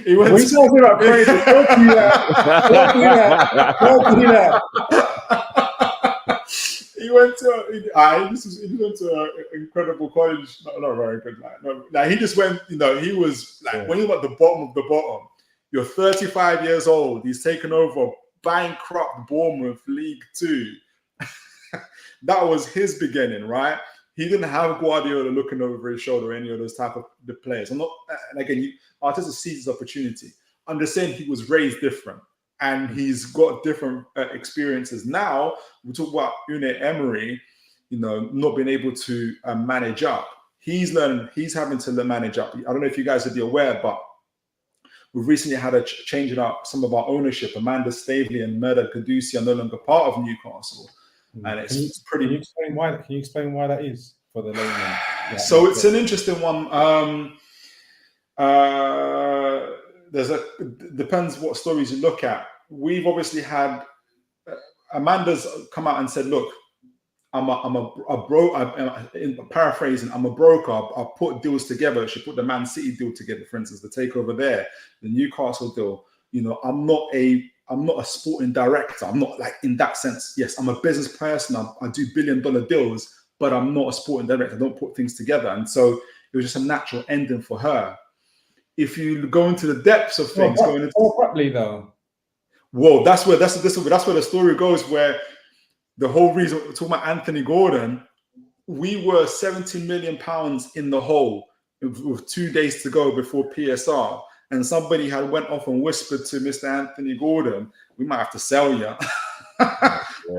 We talking about Croydon. Don't do that. He went to an incredible college. Not very good, man. No, he just went. You know, he was like when you're at the bottom of the bottom. You're 35 years old. He's taken over bankrupt Bournemouth League 2. That was his beginning, right? He didn't have Guardiola looking over his shoulder or any of those type of the players. I'm not, and again, Arteta sees his opportunity. I'm just saying he was raised different and he's got different experiences. Now, we talk about Unai Emery, you know, not being able to manage up. He's having to manage up. I don't know if you guys are aware, but we've recently had a change in some of our ownership. Amanda Staveley and Merda Kadusi are no longer part of Newcastle. And it's pretty. Can you explain why that is for the layman? Yeah, so it's an interesting one. Depends what stories you look at. We've obviously had Amanda's come out and said, "Look, I'm a broker. In paraphrasing, I'm a broker. I put deals together." She put the Man City deal together, for instance, the takeover there, the Newcastle deal. You know, I'm not a sporting director. I'm not like in that sense. Yes, I'm a business person. I do billion-dollar deals, but I'm not a sporting director. I don't put things together. And so it was just a natural ending for her. If you go into the depths of things, properly though. Well, that's where the story goes. Where the whole reason we're talking about Anthony Gordon, we were £70 million in the hole with 2 days to go before PSR. And somebody had went off and whispered to Mr. Anthony Gordon, "We might have to sell you,"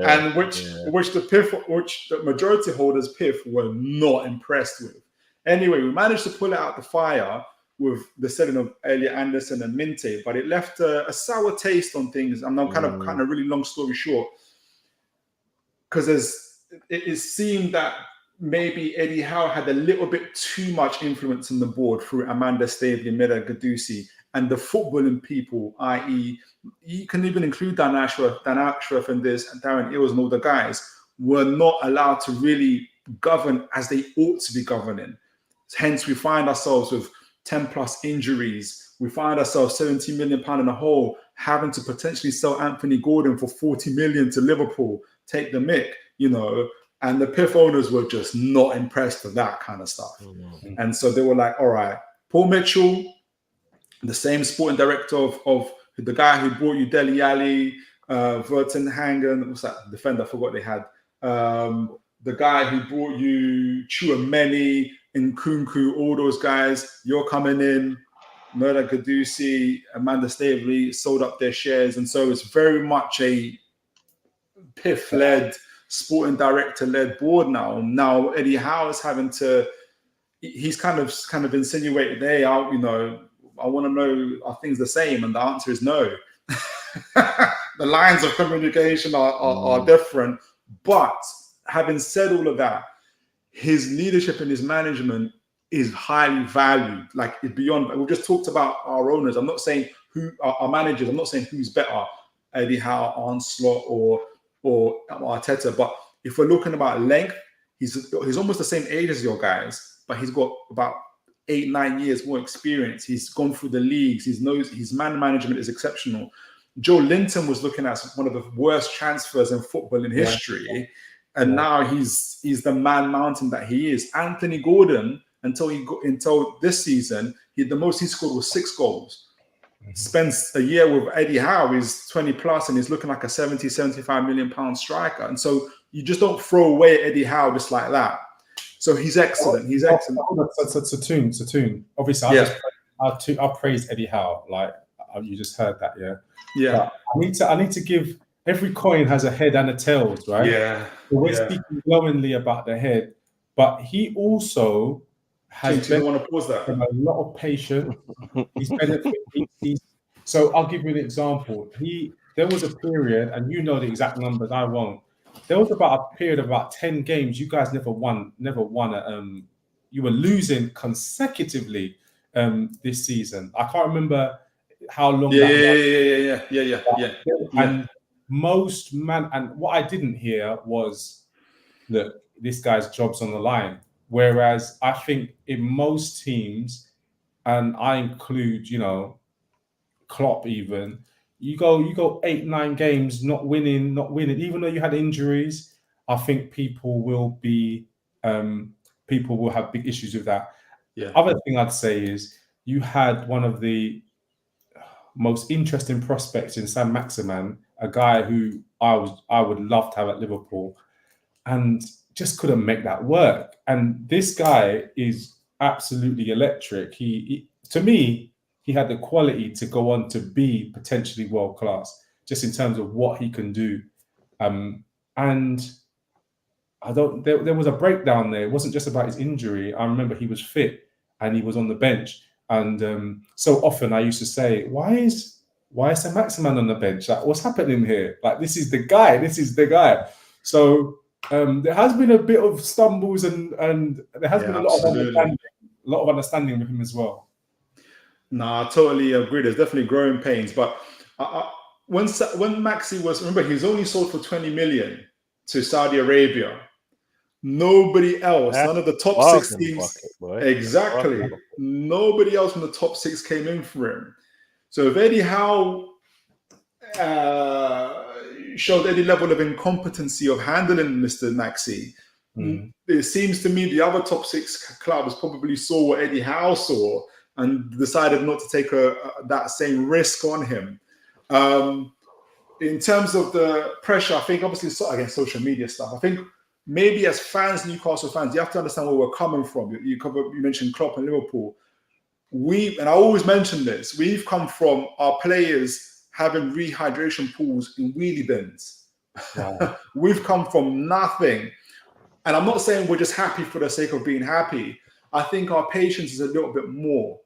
and which the majority holders PIF were not impressed with. Anyway, we managed to pull it out the fire with the selling of Elliot Anderson and Minte, but it left a sour taste on things. And I'm kind of really long story short, because it seemed that maybe Eddie Howe had a little bit too much influence on the board through Amanda Staveley, Merda Kadusi, and the footballing people, i.e., you can even include Dan Ashworth and Darren Eales and all the guys, were not allowed to really govern as they ought to be governing. Hence, we find ourselves with 10 plus injuries. We find ourselves £70 million in a hole, having to potentially sell Anthony Gordon for 40 million to Liverpool, take the mick, you know. And the PIF owners were just not impressed with that kind of stuff. Mm. And so they were like, all right, Paul Mitchell, the same sporting director of the guy who brought you Dele Alli, Vertonghen, what's that defender? I forgot they had. The guy who brought you Chouameni, Nkunku, all those guys, you're coming in. Merda Gadusi, Amanda Staveley sold up their shares. And so it's very much a PIF-led, sporting director-led board now. Now Eddie Howe is having to, he's kind of insinuated, hey, I want to know, are things the same? And the answer is no. The lines of communication are different. But having said all of that, his leadership and his management is highly valued. Like, it's beyond. We just talked about our owners. I'm not saying who our managers. I'm not saying who's better, Eddie Howe, Arne Slot, or Arteta. But if we're looking about length, he's almost the same age as your guys, but he's got about 8-9 years more experience. He's gone through the leagues. His man management is exceptional. Joe Linton was looking at one of the worst transfers in football in history, and now he's the man mountain that he is. Anthony Gordon, until this season, the most he scored was 6 goals. Spends a year with Eddie Howe, he's 20 plus, and he's looking like a 70-75 million pound striker. And so you just don't throw away Eddie Howe just like that. So he's excellent. He's excellent. So Toon. Obviously, I praise Eddie Howe. Like you just heard that, yeah. Yeah. But I need to give. Every coin has a head and a tails, right? Yeah. So we're speaking glowingly about the head, but he also has a lot of patience. He's benefited. So I'll give you an example. There was a period, and you know the exact numbers. I won't. There was about a period of about 10 games. You guys never won. You were losing consecutively this season. I can't remember how long. Yeah. And and what I didn't hear was that this guy's job's on the line. Whereas I think in most teams, and I include, Klopp even, you go 8-9 games not winning, even though you had injuries. I think people will have big issues with that. Yeah. Other thing I'd say is you had one of the most interesting prospects in Sam Maximan, a guy who I would love to have at Liverpool, and just couldn't make that work. And this guy is absolutely electric. To me, he had the quality to go on to be potentially world class, just in terms of what he can do. And there was a breakdown there. It wasn't just about his injury. I remember he was fit and he was on the bench. And so often I used to say, why is Sam Maximan on the bench? Like, what's happening here? Like, this is the guy. So there has been a bit of stumbles and there has been a lot of understanding with him as well. No, I totally agree. There's definitely growing pains. But when Maxi was, remember, he was only sold for 20 million to Saudi Arabia. Nobody else, none of the top 6 teams. Exactly. Nobody else from the top 6 came in for him. So if Eddie Howe showed any level of incompetency of handling Mr. Maxi, it seems to me the other top 6 clubs probably saw what Eddie Howe saw and decided not to take that same risk on him. In terms of the pressure, I think obviously against social media stuff, I think maybe as fans, Newcastle fans, you have to understand where we're coming from. You mentioned Klopp and Liverpool. And I always mention this, we've come from our players having rehydration pools in wheelie bins. Wow. We've come from nothing. And I'm not saying we're just happy for the sake of being happy. I think our patience is a little bit more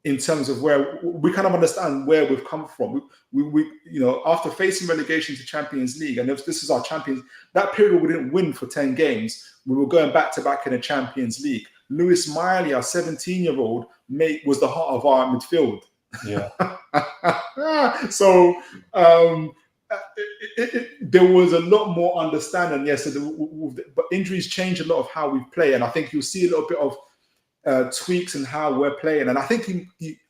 in terms of where we kind of understand where we've come from. We after facing relegation to Champions League, and this is our Champions, that period we didn't win for 10 games, we were going back to back in the Champions League. Lewis Miley, our 17-year-old mate, was the heart of our midfield. Yeah. So there was a lot more understanding. Yes, but injuries change a lot of how we play, and I think you'll see a little bit of tweaks in how we're playing. And I think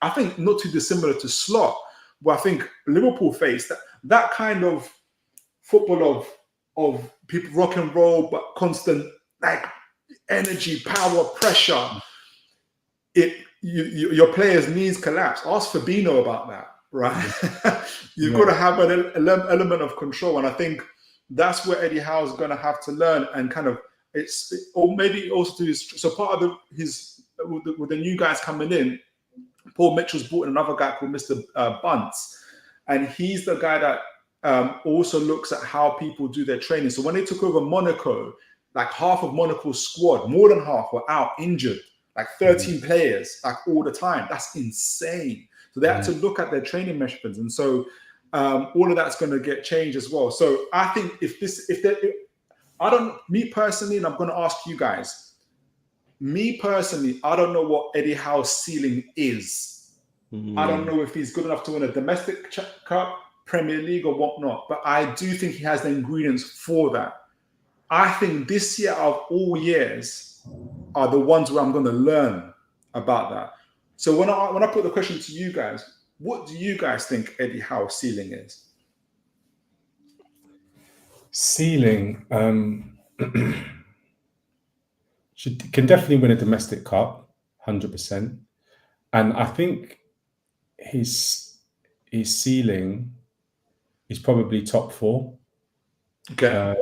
I think not too dissimilar to Slot, where I think Liverpool faced that kind of football of of people rock and roll, but constant like energy, power, pressure. Your players' knees collapse. Ask Fabinho about that, right? You've got to have an element of control, and I think that's where Eddie Howe's going to have to learn and kind of or maybe also to so part of his with the new guys coming in. Paul Mitchell's brought in another guy called Mr. Bunce, and he's the guy that also looks at how people do their training. So when they took over Monaco, like half of Monaco's squad, more than half, were out injured, like 13 players, like all the time. That's insane. So they had to look at their training measurements, and so all of that's going to get changed as well. So I think me personally, and I'm going to ask you guys. Me personally, I don't know what Eddie Howe's ceiling is. I don't know if he's good enough to win a domestic cup, Premier League, or whatnot. But I do think he has the ingredients for that. I think this year of all years are the ones where I'm going to learn about that. So when I put the question to you guys, what do you guys think Eddie Howe's ceiling is? Ceiling. Can definitely win a domestic cup, 100%. And I think his ceiling is probably top 4. Okay.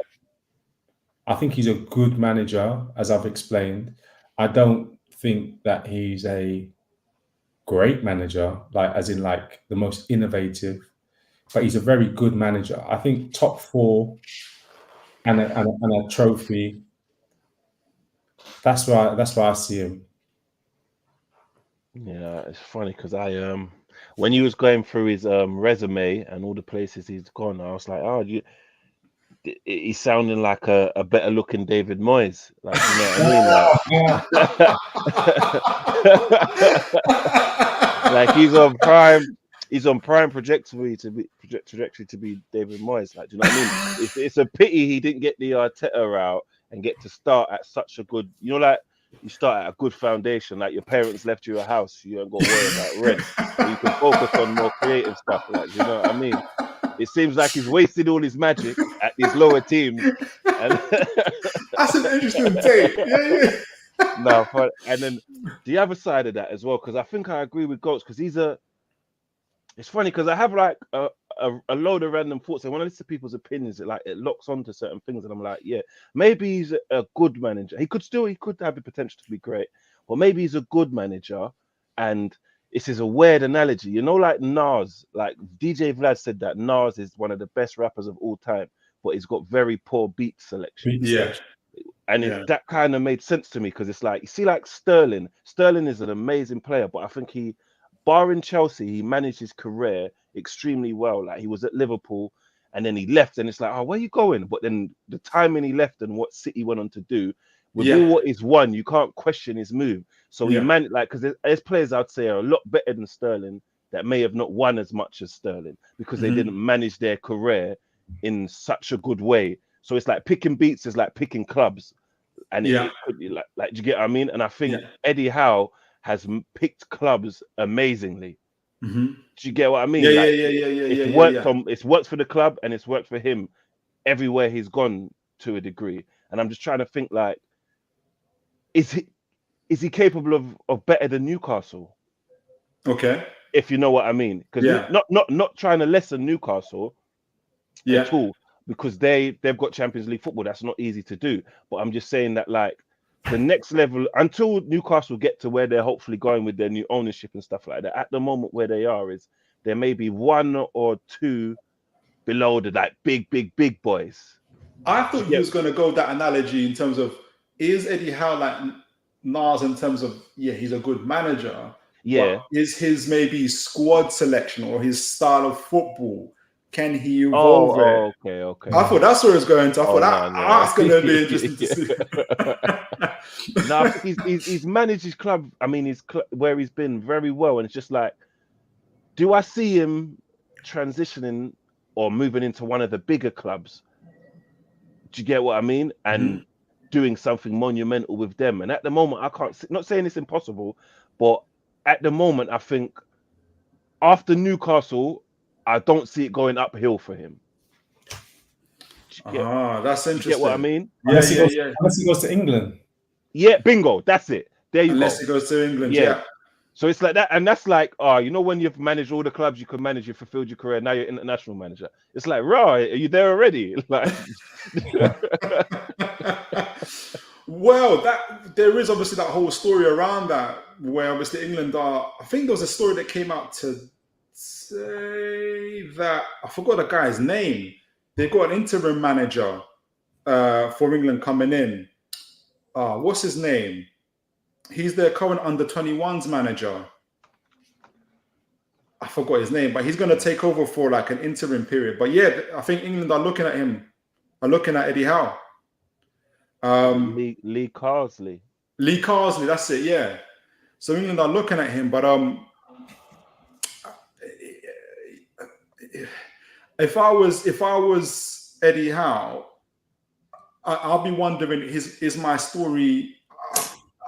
I think he's a good manager, as I've explained. I don't think that he's a great manager, as in the most innovative, but he's a very good manager. I think top 4 and a trophy. That's why I see him. Yeah, it's funny because when he was going through his resume and all the places he's gone, I was like, oh, he's sounding like a better looking David Moyes. Like, you know what I mean? Like he's on prime trajectory to be David Moyes. Like, do you know what I mean? It's a pity he didn't get the Arteta route and get to start at such a good, like you start at a good foundation. Like your parents left you a house, you ain't got to worry about rent. So you can focus on more creative stuff. Like, do you know what I mean? It seems like he's wasted all his magic at these lower teams. And that's an interesting take. Yeah. No, and then the other side of that as well, because I think I agree with Goats, because it's funny because I have like a load of random thoughts, and when I listen to people's opinions, it locks onto certain things, and I'm like, yeah, maybe he's a good manager. He could have the potential to be great, but maybe he's a good manager. And this is a weird analogy, like Nas, like DJ Vlad said that Nas is one of the best rappers of all time, but he's got very poor beat selection. And that kind of made sense to me, because it's like, you see, like Sterling is an amazing player, but I think barring Chelsea, he managed his career extremely well. Like he was at Liverpool and then he left, and it's like, oh, where are you going? But then the timing he left and what City went on to do, with all what he's won, you can't question his move. So he managed, because there's players I'd say are a lot better than Sterling that may have not won as much as Sterling because they didn't manage their career in such a good way. So it's like picking beats is like picking clubs, and it could be like, do you get what I mean? And I think Eddie Howe has picked clubs amazingly. Do you get what I mean? It's worked for the club and it's worked for him everywhere he's gone to a degree. And I'm just trying to think, like, is he capable of better than Newcastle? Okay. If you know what I mean. Because not trying to lessen Newcastle at all, because they've got Champions League football. That's not easy to do. But I'm just saying that, like, the next level, until Newcastle get to where they're hopefully going with their new ownership and stuff like that, at the moment where they are is there may be 1 or 2 below the like big boys. I thought you was going to go that analogy in terms of, is Eddie Howe like Nas in terms of, he's a good manager, but is his maybe squad selection or his style of football, can he evolve it? Okay. I thought that's where it's going to. I thought that's going to be interesting to see. No, I think he's managed his club. I mean, where he's been very well, and it's just like, do I see him transitioning or moving into one of the bigger clubs? Do you get what I mean? And doing something monumental with them. And at the moment, I can't. Not saying it's impossible, but at the moment, I think after Newcastle, I don't see it going uphill for him. Do That's interesting. Get what I mean? Unless he goes to England. Yeah, bingo. That's it. There you Unless go. he goes to England, yeah. So it's like that, and that's like, when you've managed all the clubs you could manage, you fulfilled your career. Now you're international manager. It's like, right, are you there already? Like, well, there is obviously that whole story around that, where obviously England are. I think there was a story that came out to say that I forgot the guy's name. They got an interim manager for England coming in. What's his name? He's their current under-21s manager. I forgot his name, but he's going to take over for like an interim period. But yeah, I think England are looking at him, are looking at Eddie Howe. Lee Carsley. Lee Carsley, that's it, yeah. So England are looking at him, but if I was Eddie Howe, I'll be wondering, is my story...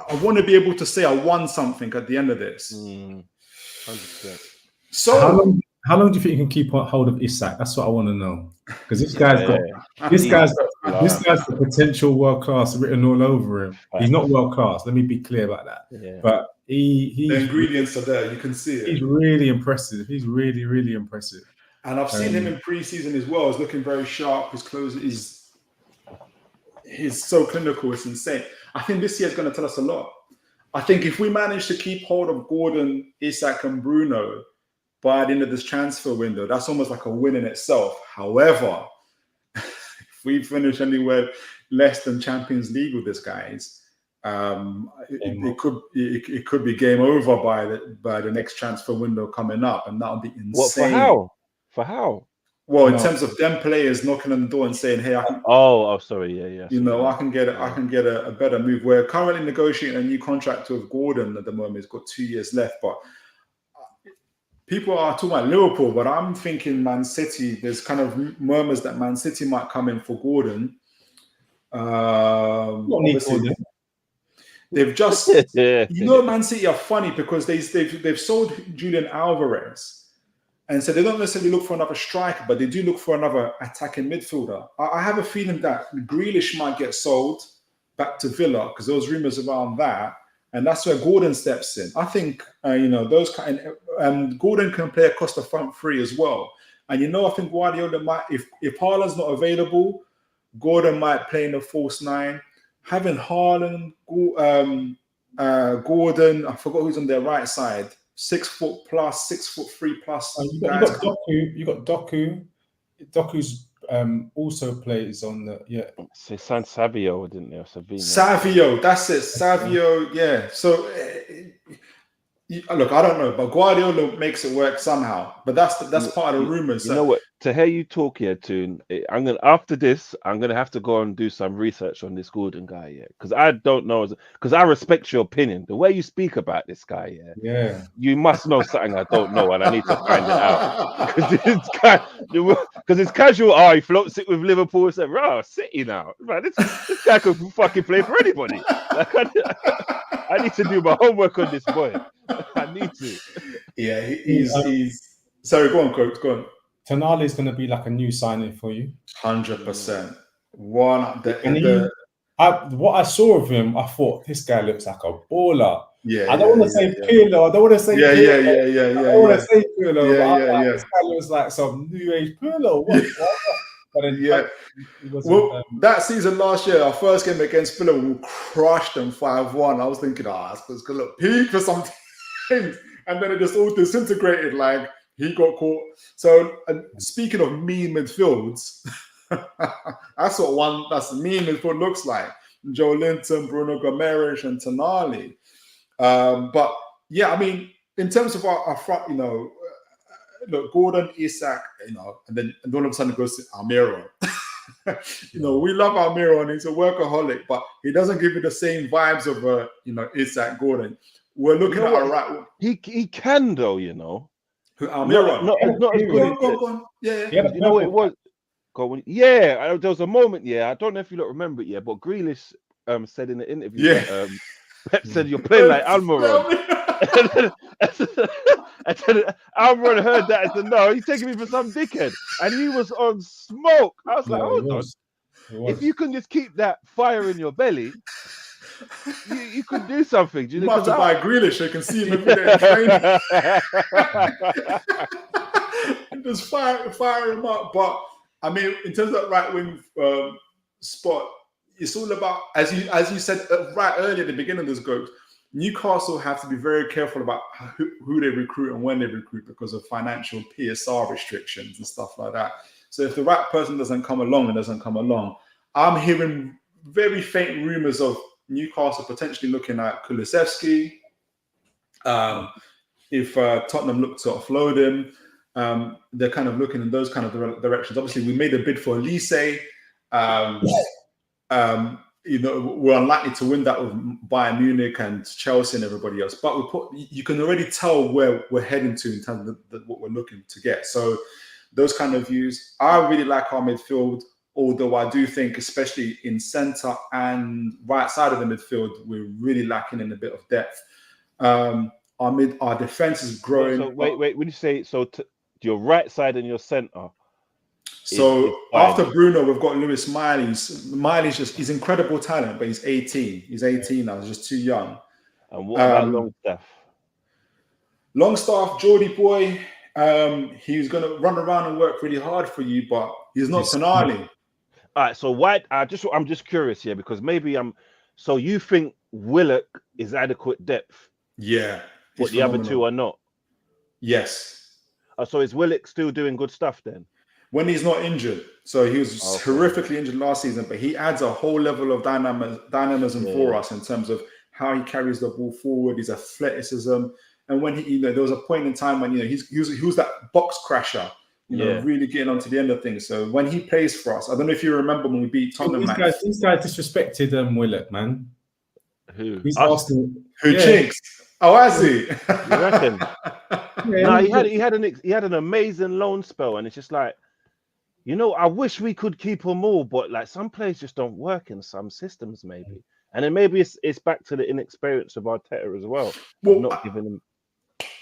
I want to be able to say I won something at the end of this. 100%. So how long do you think you can keep on hold of Isak? That's what I want to know. Because this guy's got the potential world class written all over him. He's not world class. Let me be clear about that. Yeah. But the ingredients are there. You can see it. He's really impressive. He's really, really impressive. And I've seen him in pre-season as well. He's looking very sharp. His clothes he's so clinical. It's insane. I think this year is going to tell us a lot. I think if we manage to keep hold of Gordon, Isak, and Bruno by the end of this transfer window, that's almost like a win in itself. However, if we finish anywhere less than Champions League with this guys, it could be game over by the next transfer window coming up, and that would be insane. What, for how? Well, in terms of them players knocking on the door and saying, "Hey, I can." Oh, sorry, yeah. I can get a better move. We're currently negotiating a new contract with Gordon at the moment. He's got 2 years left, but people are talking about Liverpool. But I'm thinking Man City. There's kind of murmurs that Man City might come in for Gordon. Obviously, they've just, Man City are funny because they've sold Julian Alvarez. And so they don't necessarily look for another striker, but they do look for another attacking midfielder. I have a feeling that Grealish might get sold back to Villa because there was rumours around that, and that's where Gordon steps in. I think those kind. Gordon can play across the front three as well. And I think Guardiola might, if Haaland's not available, Gordon might play in a false nine. Having Haaland, Gordon, I forgot who's on their right side. 6'+", 6'3+". You got Doku. Doku's also plays on the So San Savio, didn't they? Savio, that's it. Savio, yeah. So look, I don't know, but Guardiola makes it work somehow. But that's part of the rumors. You know what? To hear you talk here, Toon, after this, I'm gonna have to go and do some research on this Gordon guy, because I don't know, because I respect your opinion. The way you speak about this guy, you must know something I don't know, and I need to find it out. Because it's casual. Oh, he floats it with Liverpool. It's like, City now. Man, this guy could fucking play for anybody. Like, I need to do my homework on this boy. I need to. Yeah, he's. Sorry, go on, Coach. Go on. Tonali is going to be like a new signing for you. 100%. What I saw of him, I thought this guy looks like a baller. Yeah, I don't want to say Pirlo. I don't want to say I don't want to say Pirlo. This guy looks like some new age Pirlo. What? But then, that season last year, our first game against Villa, we crushed them 5-1. I was thinking, it's going to look peak for some things. And then it just all disintegrated. Like, he got caught. So, speaking of mean midfields, that's mean midfield looks like. Joe Linton, Bruno Gomes, and Tonali. But yeah, I mean, in terms of our front, look, Gordon, Isak, and then all of a sudden it goes to Almiron. We love Almiron, and he's a workaholic, but he doesn't give you the same vibes of Isak, Gordon. We're looking at our right. He can though, Who Almiron? Not as good. Go on. Yeah. You know what it was? There was a moment. I don't know if you remember it. But Grealish said in the interview. Pep said you're playing like Almiron. And then Almiron heard that and said, "No, he's taking me for some dickhead," and he was on smoke. I was like, Yeah, "Hold on, if you can just keep that fire in your belly, you could do something." Do You you know? might have to buy Grealish so you can see him every day in training. Just fire him up. But I mean, in terms of right wing spot, it's all about, as you said right earlier at the beginning of this group, Newcastle have to be very careful about who they recruit and when they recruit because of financial PSR restrictions and stuff like that. So if the right person doesn't come along, I'm hearing very faint rumours of Newcastle potentially looking at Kulusevski. If Tottenham look to offload him, they're kind of looking in those kind of directions. Obviously, we made a bid for Elise. We're unlikely to win that with Bayern Munich and Chelsea and everybody else. But you can already tell where we're heading to in terms of what we're looking to get. So those kind of views. I really like our midfield, although I do think, especially in centre and right side of the midfield, we're really lacking in a bit of depth. Our defence is growing. So wait. When you say your right side and your centre. So after Bruno, we've got Lewis Miley. He's incredible talent, but he's 18. He's 18 now. He's just too young. And what about Longstaff? Longstaff, Geordie boy. He's going to run around and work really hard for you, but he's not Tonali. All right. So I'm just curious here because maybe So you think Willock is adequate depth? Yeah. But the other two are not. Yes. So is Willock still doing good stuff then? When he's not injured. So he was horrifically injured last season, but he adds a whole level of dynamism for us in terms of how he carries the ball forward, his athleticism. And when there was a point in time when he was that box crasher, really getting onto the end of things. So when he plays for us, I don't know if you remember when we beat Tottenham. These guys disrespected Willock, man. Who? He's Arsenal. Chinks? Oh, I see. You reckon? No, he had an amazing loan spell, and it's just like, I wish we could keep them all, but like some players just don't work in some systems, maybe. And then maybe it's back to the inexperience of Arteta as well. Well, not giving them.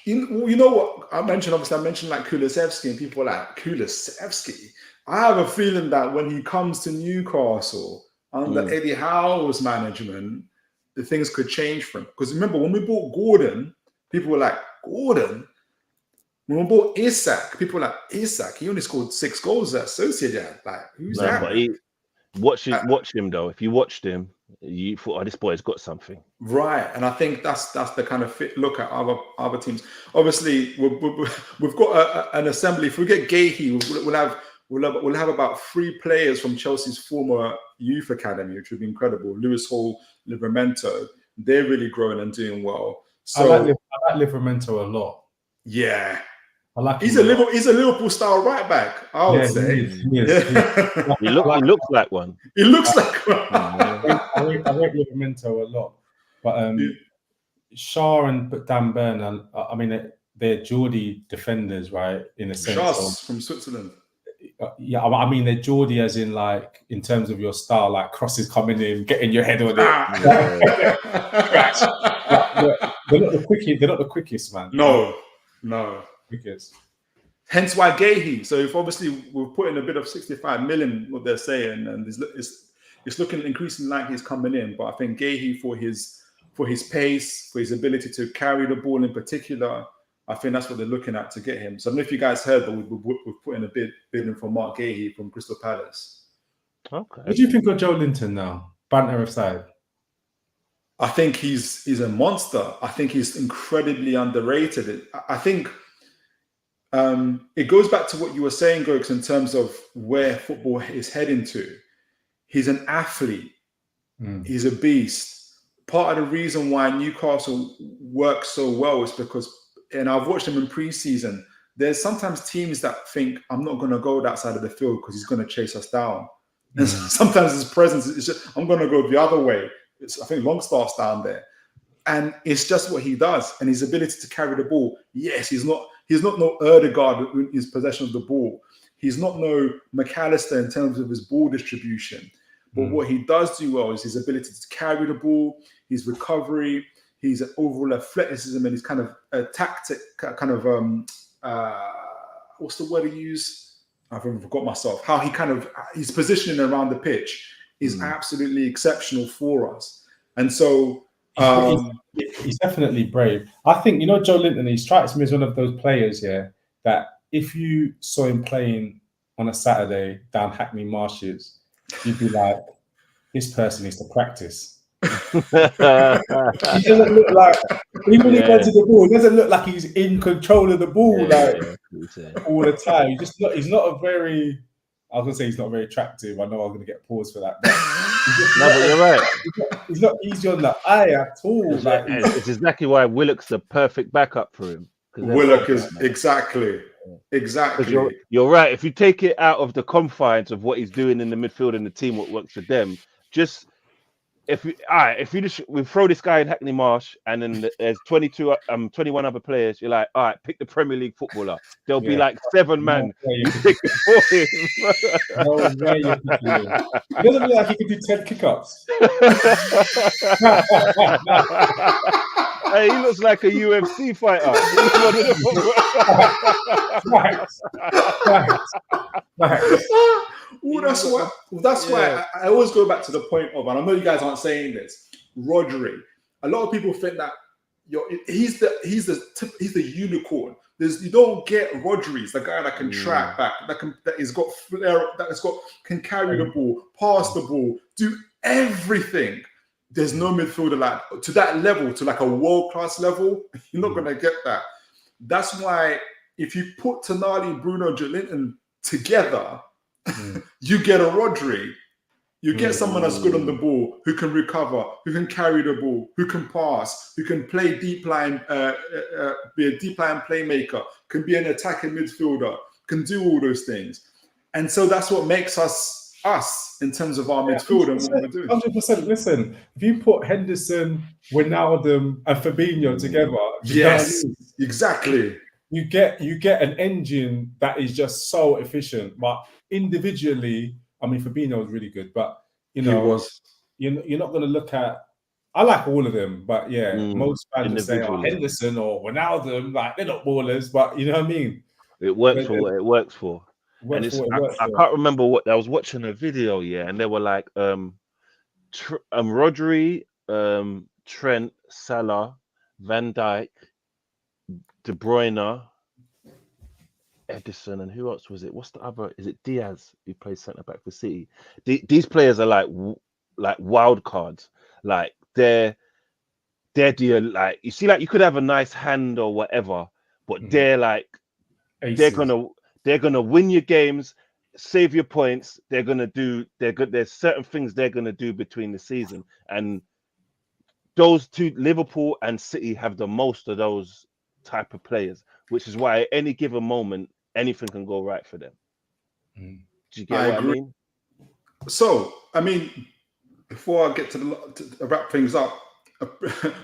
You know what I mentioned? Obviously, I mentioned like Kulusevski, and people are like, Kulusevski. I have a feeling that when he comes to Newcastle under Eddie Howe's management, the things could change for him. Because remember, when we bought Gordon, people were like, Gordon? When we bought Isak, people were like, Isak? He only scored 6 goals at Sociedad. Like, who's that? But watch him though. If you watched him, you thought, this boy's got something. Right, and I think that's the kind of fit look at other teams. Obviously, we've got an assembly. If we get Gahey, we'll have about 3 players from Chelsea's former youth academy, which would be incredible. Lewis Hall, Livramento, they're really growing and doing well. So I like Livramento a lot. Yeah. I like he's a Liverpool style right back, I would say. He looks like one. He looks like one. I rate Livramento a lot. But Shaw and Dan Burn, I mean, they're Geordie defenders, right? In a sense. Shaw's from Switzerland. Yeah, I mean, they're Geordie as in like, in terms of your style, like crosses coming in, getting your head on it. They're not the quickest, man. No. Quickest. Hence why Gahey. So if obviously we're putting a bit of 65 million, what they're saying, and it's looking increasingly like he's coming in. But I think Gahey for his pace, for his ability to carry the ball in particular, I think that's what they're looking at to get him. So I don't know if you guys heard, but we've put in a bid in for Mark Gahey from Crystal Palace. Okay. What do you think of Joe Linton now? Banter aside. I think he's a monster. I think he's incredibly underrated. I think it goes back to what you were saying, Gokes, in terms of where football is heading to. He's an athlete. He's a beast. Part of the reason why Newcastle works so well is because, and I've watched him in pre-season, there's sometimes teams that think, I'm not going to go that side of the field because he's going to chase us down. And sometimes his presence is just, I'm going to go the other way. I think Longstaff's down there. And it's just what he does. And his ability to carry the ball. Yes, he's not no Erdegaard in his possession of the ball. He's not no McAllister in terms of his ball distribution. But what he does do well is his ability to carry the ball, his recovery, his overall athleticism and his kind of tactic, kind of what's the word he used? I've forgot myself. How he kind of his positioning around the pitch is absolutely exceptional for us, and so he's definitely brave. I think Joe Linton. He strikes me as one of those players, that if you saw him playing on a Saturday down Hackney Marshes, you'd be like, this person needs to practice. He doesn't look like, even when he runs to the ball, it doesn't look like he's in control of the ball all the time. He's not a very, I was going to say he's not very attractive. I know I'm going to get paused for that. But but you're right. He's not easy on the eye at all. It's exactly why Willock's the perfect backup for him. Willock is exactly. You're right. If you take it out of the confines of what he's doing in the midfield and the team, what works for them, just we throw this guy in Hackney Marsh and then there's 21 other players, you're like, all right, pick the Premier League footballer. There'll be like 7 men. You pick it for him. No way you're picking him. He doesn't look like he could do 10 kick-ups. Hey, he looks like a UFC fighter. That's why I always go back to the point of, and I know you guys aren't saying this, Rodri. A lot of people think that he's the unicorn. You don't get Rodri's the guy that can track back, can carry the ball, pass the ball, do everything. There's no midfielder like to that level, to like a world-class level. You're not going to get that. That's why if you put Tonali, Bruno, Joe Linton together, you get a Rodri. You get someone that's good on the ball, who can recover, who can carry the ball, who can pass, who can play deep line, be a deep line playmaker, can be an attacking midfielder, can do all those things. And so that's what makes us in terms of our midfield and what we're doing. 100%. Listen, if you put Henderson, Wijnaldum, and Fabinho together, exactly. You get an engine that is just so efficient. But individually, I mean, Fabinho was really good. But you're not going to look at. I like all of them, but most fans will say, Henderson or Wijnaldum, like they're not ballers. But you know what I mean. It works for what it works for. And I can't remember what I was watching a video, and they were like, Rodri, Trent, Salah, Van Dijk, De Bruyne, Edison, and who else was it? What's the other? Is it Diaz who plays centre back for City? These players are like wild cards. Like they're like, you see, like you could have a nice hand or whatever, but they're like aces. They're gonna win your games, save your points. There's certain things they're gonna do between the season, and those two, Liverpool and City, have the most of those type of players, which is why at any given moment anything can go right for them. Do you get what I mean? So, I mean, before I get to wrap things up,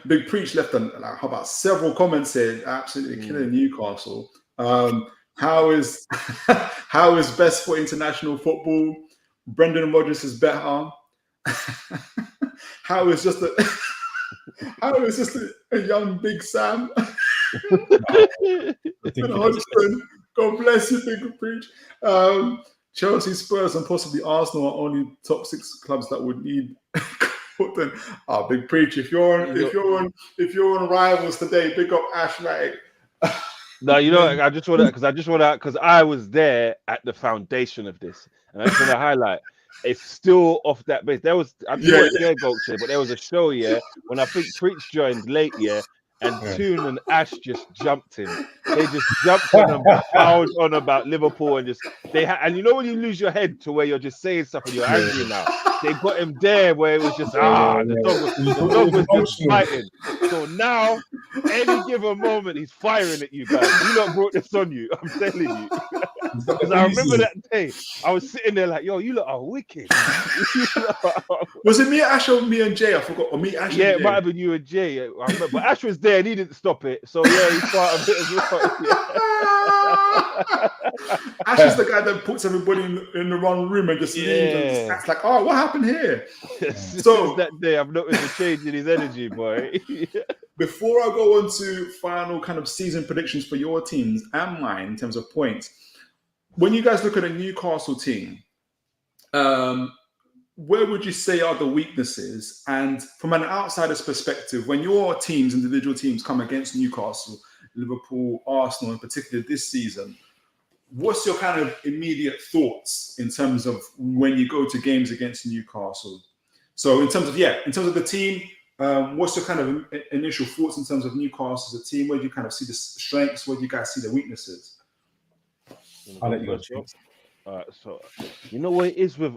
Big Preach left how about several comments here, absolutely killing Newcastle. How is best for international football? Brendan Rodgers is better. How is just a young Big Sam? Hodgson, God bless you, Big Preach. Chelsea, Spurs, and possibly Arsenal are only top 6 clubs that would need. Big Preach. If you're on Rivals today, big up Ash Matic. No, I just want to, because I was there at the foundation of this, and I just want to highlight, it's still off that base. There was, I'm not there, Gokche, but there was a show, when I think Preach joined late, and Toon and Ash just jumped him. They just jumped on him, piled on about Liverpool, and and you know when you lose your head to where you're just saying stuff and you're angry now. They got him there where it was just the dog was just fighting. So now, any given moment, he's firing at you guys. You lot brought this on you. I'm telling you. Because I remember that day, I was sitting there like, yo, you lot are wicked. Was it me, Ash, or me and Jay? I forgot. Or me, Ash. Yeah, it might have been you and Jay. I remember. But Ash was there and he didn't stop it. So he's part of it as well. Ash is the guy that puts everybody in the wrong room and just leaves and just acts like, oh, what happened here? So that day, I've noticed a change in his energy, boy. before I go on to final kind of season predictions for your teams and mine in terms of points, when you guys look at a Newcastle team, where would you say are the weaknesses? And from an outsider's perspective, when your teams, individual teams, come against Newcastle, Liverpool, Arsenal, in particular this season, what's your kind of immediate thoughts in terms of when you go to games against Newcastle? So in terms of the team, what's your kind of initial thoughts in terms of Newcastle as a team? Where do you kind of see the strengths? Where do you guys see the weaknesses? I'll let you go. All right, so you know what it is with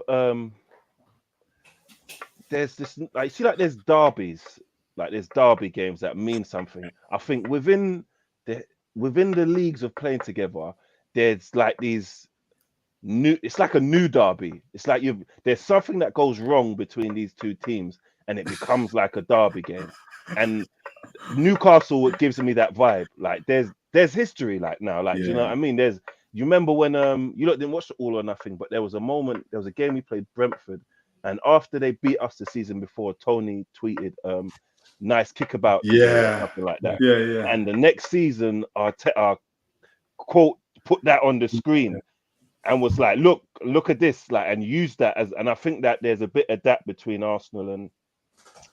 there's this like see like there's derbies, like there's derby games that mean something. I think within the leagues of playing together, there's like these new. It's like a new derby. It's like there's something that goes wrong between these two teams, and it becomes like a derby game. And Newcastle gives me that vibe. Like there's history. Like now, like do you know what I mean? You remember when you didn't watch the All or Nothing, but there was a game we played Brentford, and after they beat us the season before, Tony tweeted nice kickabout, or something like that. Yeah. And the next season, our quote put that on the screen and was like, look at this, like, and used that as, and I think that there's a bit of that between Arsenal and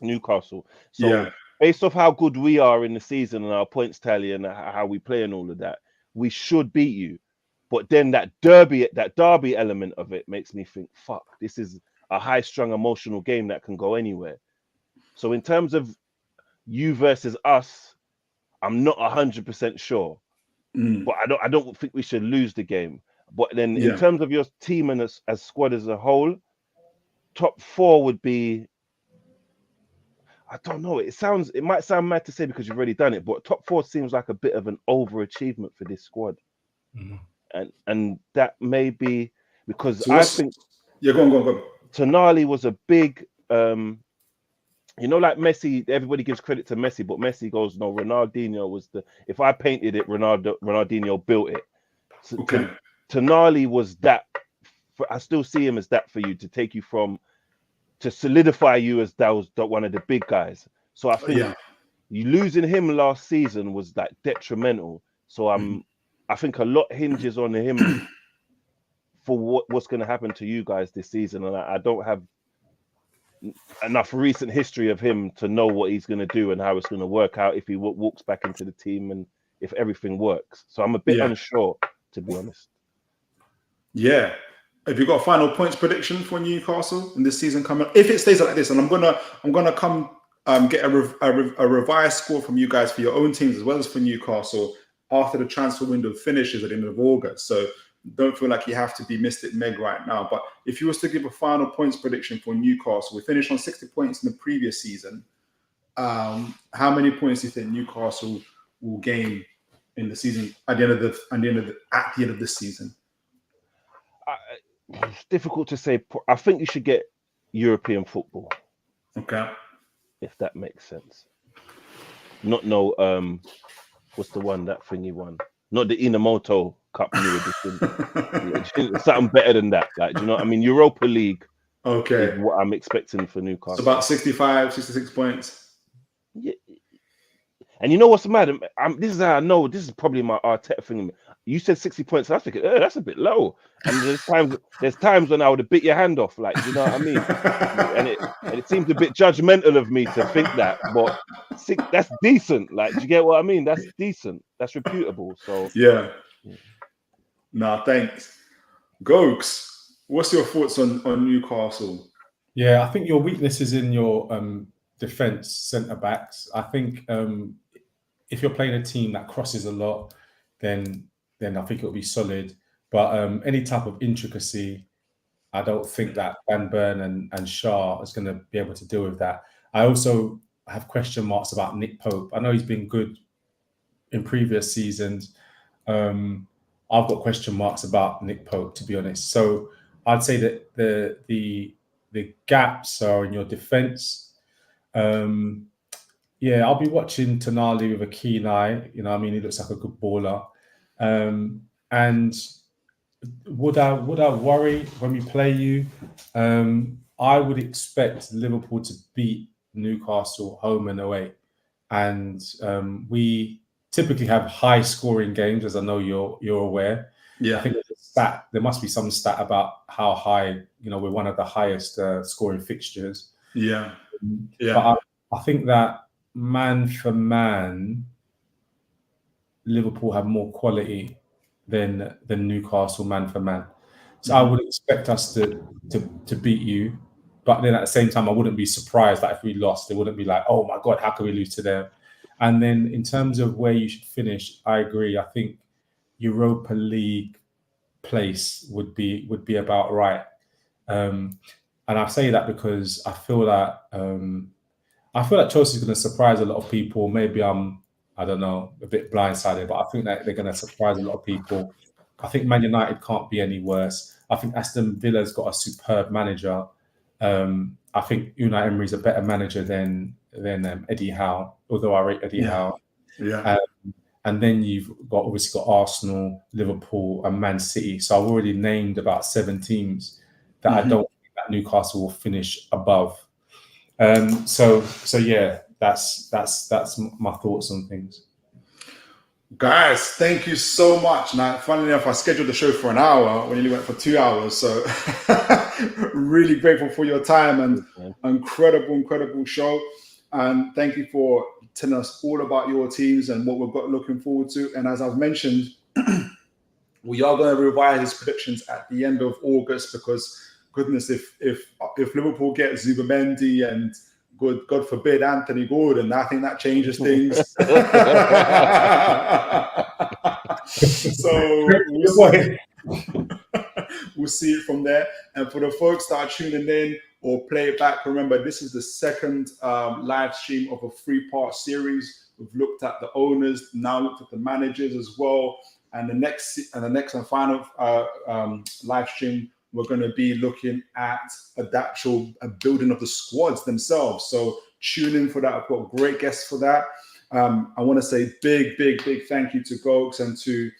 Newcastle. So based off how good we are in the season and our points tally and how we play and all of that, we should beat you. But then that derby element of it makes me think, fuck, this is a high-strung emotional game that can go anywhere. So in terms of you versus us, I'm not 100% sure, but I don't think we should lose the game. But then in terms of your team and as squad as a whole, top four would be, I don't know. It might sound mad to say because you've already done it, but top four seems like a bit of an overachievement for this squad. And that may be because I think go on. Tonali was a big like Messi, everybody gives credit to Messi, but Messi goes, no, Ronaldinho was if I painted it, Ronaldinho built it. So Tonali was that. I still see him as that for you to take you to solidify you as that was one of the big guys. So I think you losing him last season was like detrimental. So I think a lot hinges on him for what's going to happen to you guys this season, and I don't have enough recent history of him to know what he's going to do and how it's going to work out if he walks back into the team and if everything works. So I'm a bit unsure, to be honest. Yeah. Have you got a final points prediction for Newcastle in this season coming? If it stays like this, and I'm gonna come get a revised score from you guys for your own teams as well as for Newcastle after the transfer window finishes at the end of August. So don't feel like you have to be Mystic Meg right now. But if you was to give a final points prediction for Newcastle, we finished on 60 points in the previous season. How many points do you think Newcastle will gain in the season at the end of this season? It's difficult to say. I think you should get European football. Okay. If that makes sense. What's the one that thing you won? Not the Inamoto Cup new edition. Something better than that. Like, do you know what I mean? Europa League. Okay. Is what I'm expecting for Newcastle. It's about 65, 66 points. Yeah. And you know what's mad? This is how I know. This is probably my Arteta thing. You said 60 points. And I think that's a bit low. And there's times when I would have bit your hand off. Like, you know what I mean? and it seems a bit judgmental of me to think that, but that's decent. Like, do you get what I mean? That's decent. That's reputable. So yeah. Nah, thanks. Gogs, what's your thoughts on Newcastle? Yeah, I think your weakness is in your defense centre backs. I think if you're playing a team that crosses a lot, then I think it'll be solid. But any type of intricacy, I don't think that Van Burn and Shah is going to be able to deal with that. I also have question marks about Nick Pope. I know he's been good in previous seasons. I've got question marks about Nick Pope, to be honest. So I'd say that the gaps are in your defence. I'll be watching Tonali with a keen eye. You know, I mean, he looks like a good baller. And would I worry when we play you? I would expect Liverpool to beat Newcastle home and away. and we typically have high scoring games, as I know you're aware. Yeah. I think there's a stat. There must be some stat about how high. We're one of the highest scoring fixtures. Yeah. But I think that man for man, Liverpool have more quality than Newcastle man for man. So I would expect us to beat you, but then at the same time, I wouldn't be surprised that if we lost, it wouldn't be like, oh my God, how can we lose to them? And then in terms of where you should finish, I agree. I think Europa League place would be about right. And I say that because I feel that Chelsea's going to surprise a lot of people. Maybe I don't know, a bit blindsided, but I think that they're going to surprise a lot of people. I think Man United can't be any worse. I think Aston Villa's got a superb manager. I think Unai Emery's a better manager than Eddie Howe, although I rate Eddie Howe. Yeah. And then you've obviously got Arsenal, Liverpool, and Man City. So I've already named about 7 teams that I don't think that Newcastle will finish above. So yeah, that's my thoughts on things. Guys, thank you so much. Now, funnily enough, I scheduled the show for an hour. We only went for 2 hours. So really grateful for your time and incredible show. And thank you for telling us all about your teams and what we've got looking forward to. And as I've mentioned, we are going to revise his predictions at the end of August because, goodness, if Liverpool get Zubimendi and God forbid Anthony Gordon, I think that changes things. So we'll see it from there. And for the folks that are tuning in or play it back, remember this is the second live stream of a 3-part series. We've looked at the owners, now looked at the managers as well. And the next and final live stream, we're going to be looking at the actual building of the squads themselves. So tune in for that. I've got great guests for that. I want to say big thank you to Gokes and to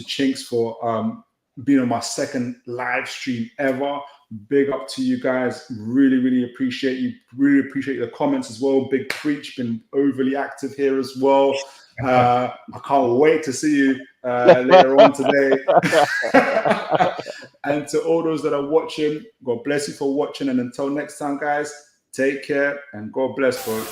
Chinks for being on my second live stream ever. Big up to you guys. Really appreciate you. Really appreciate the comments as well. Big Preach been overly active here as well. I can't wait to see you later on today. And to all those that are watching, God bless you for watching. And until next time, guys, take care and God bless, bro.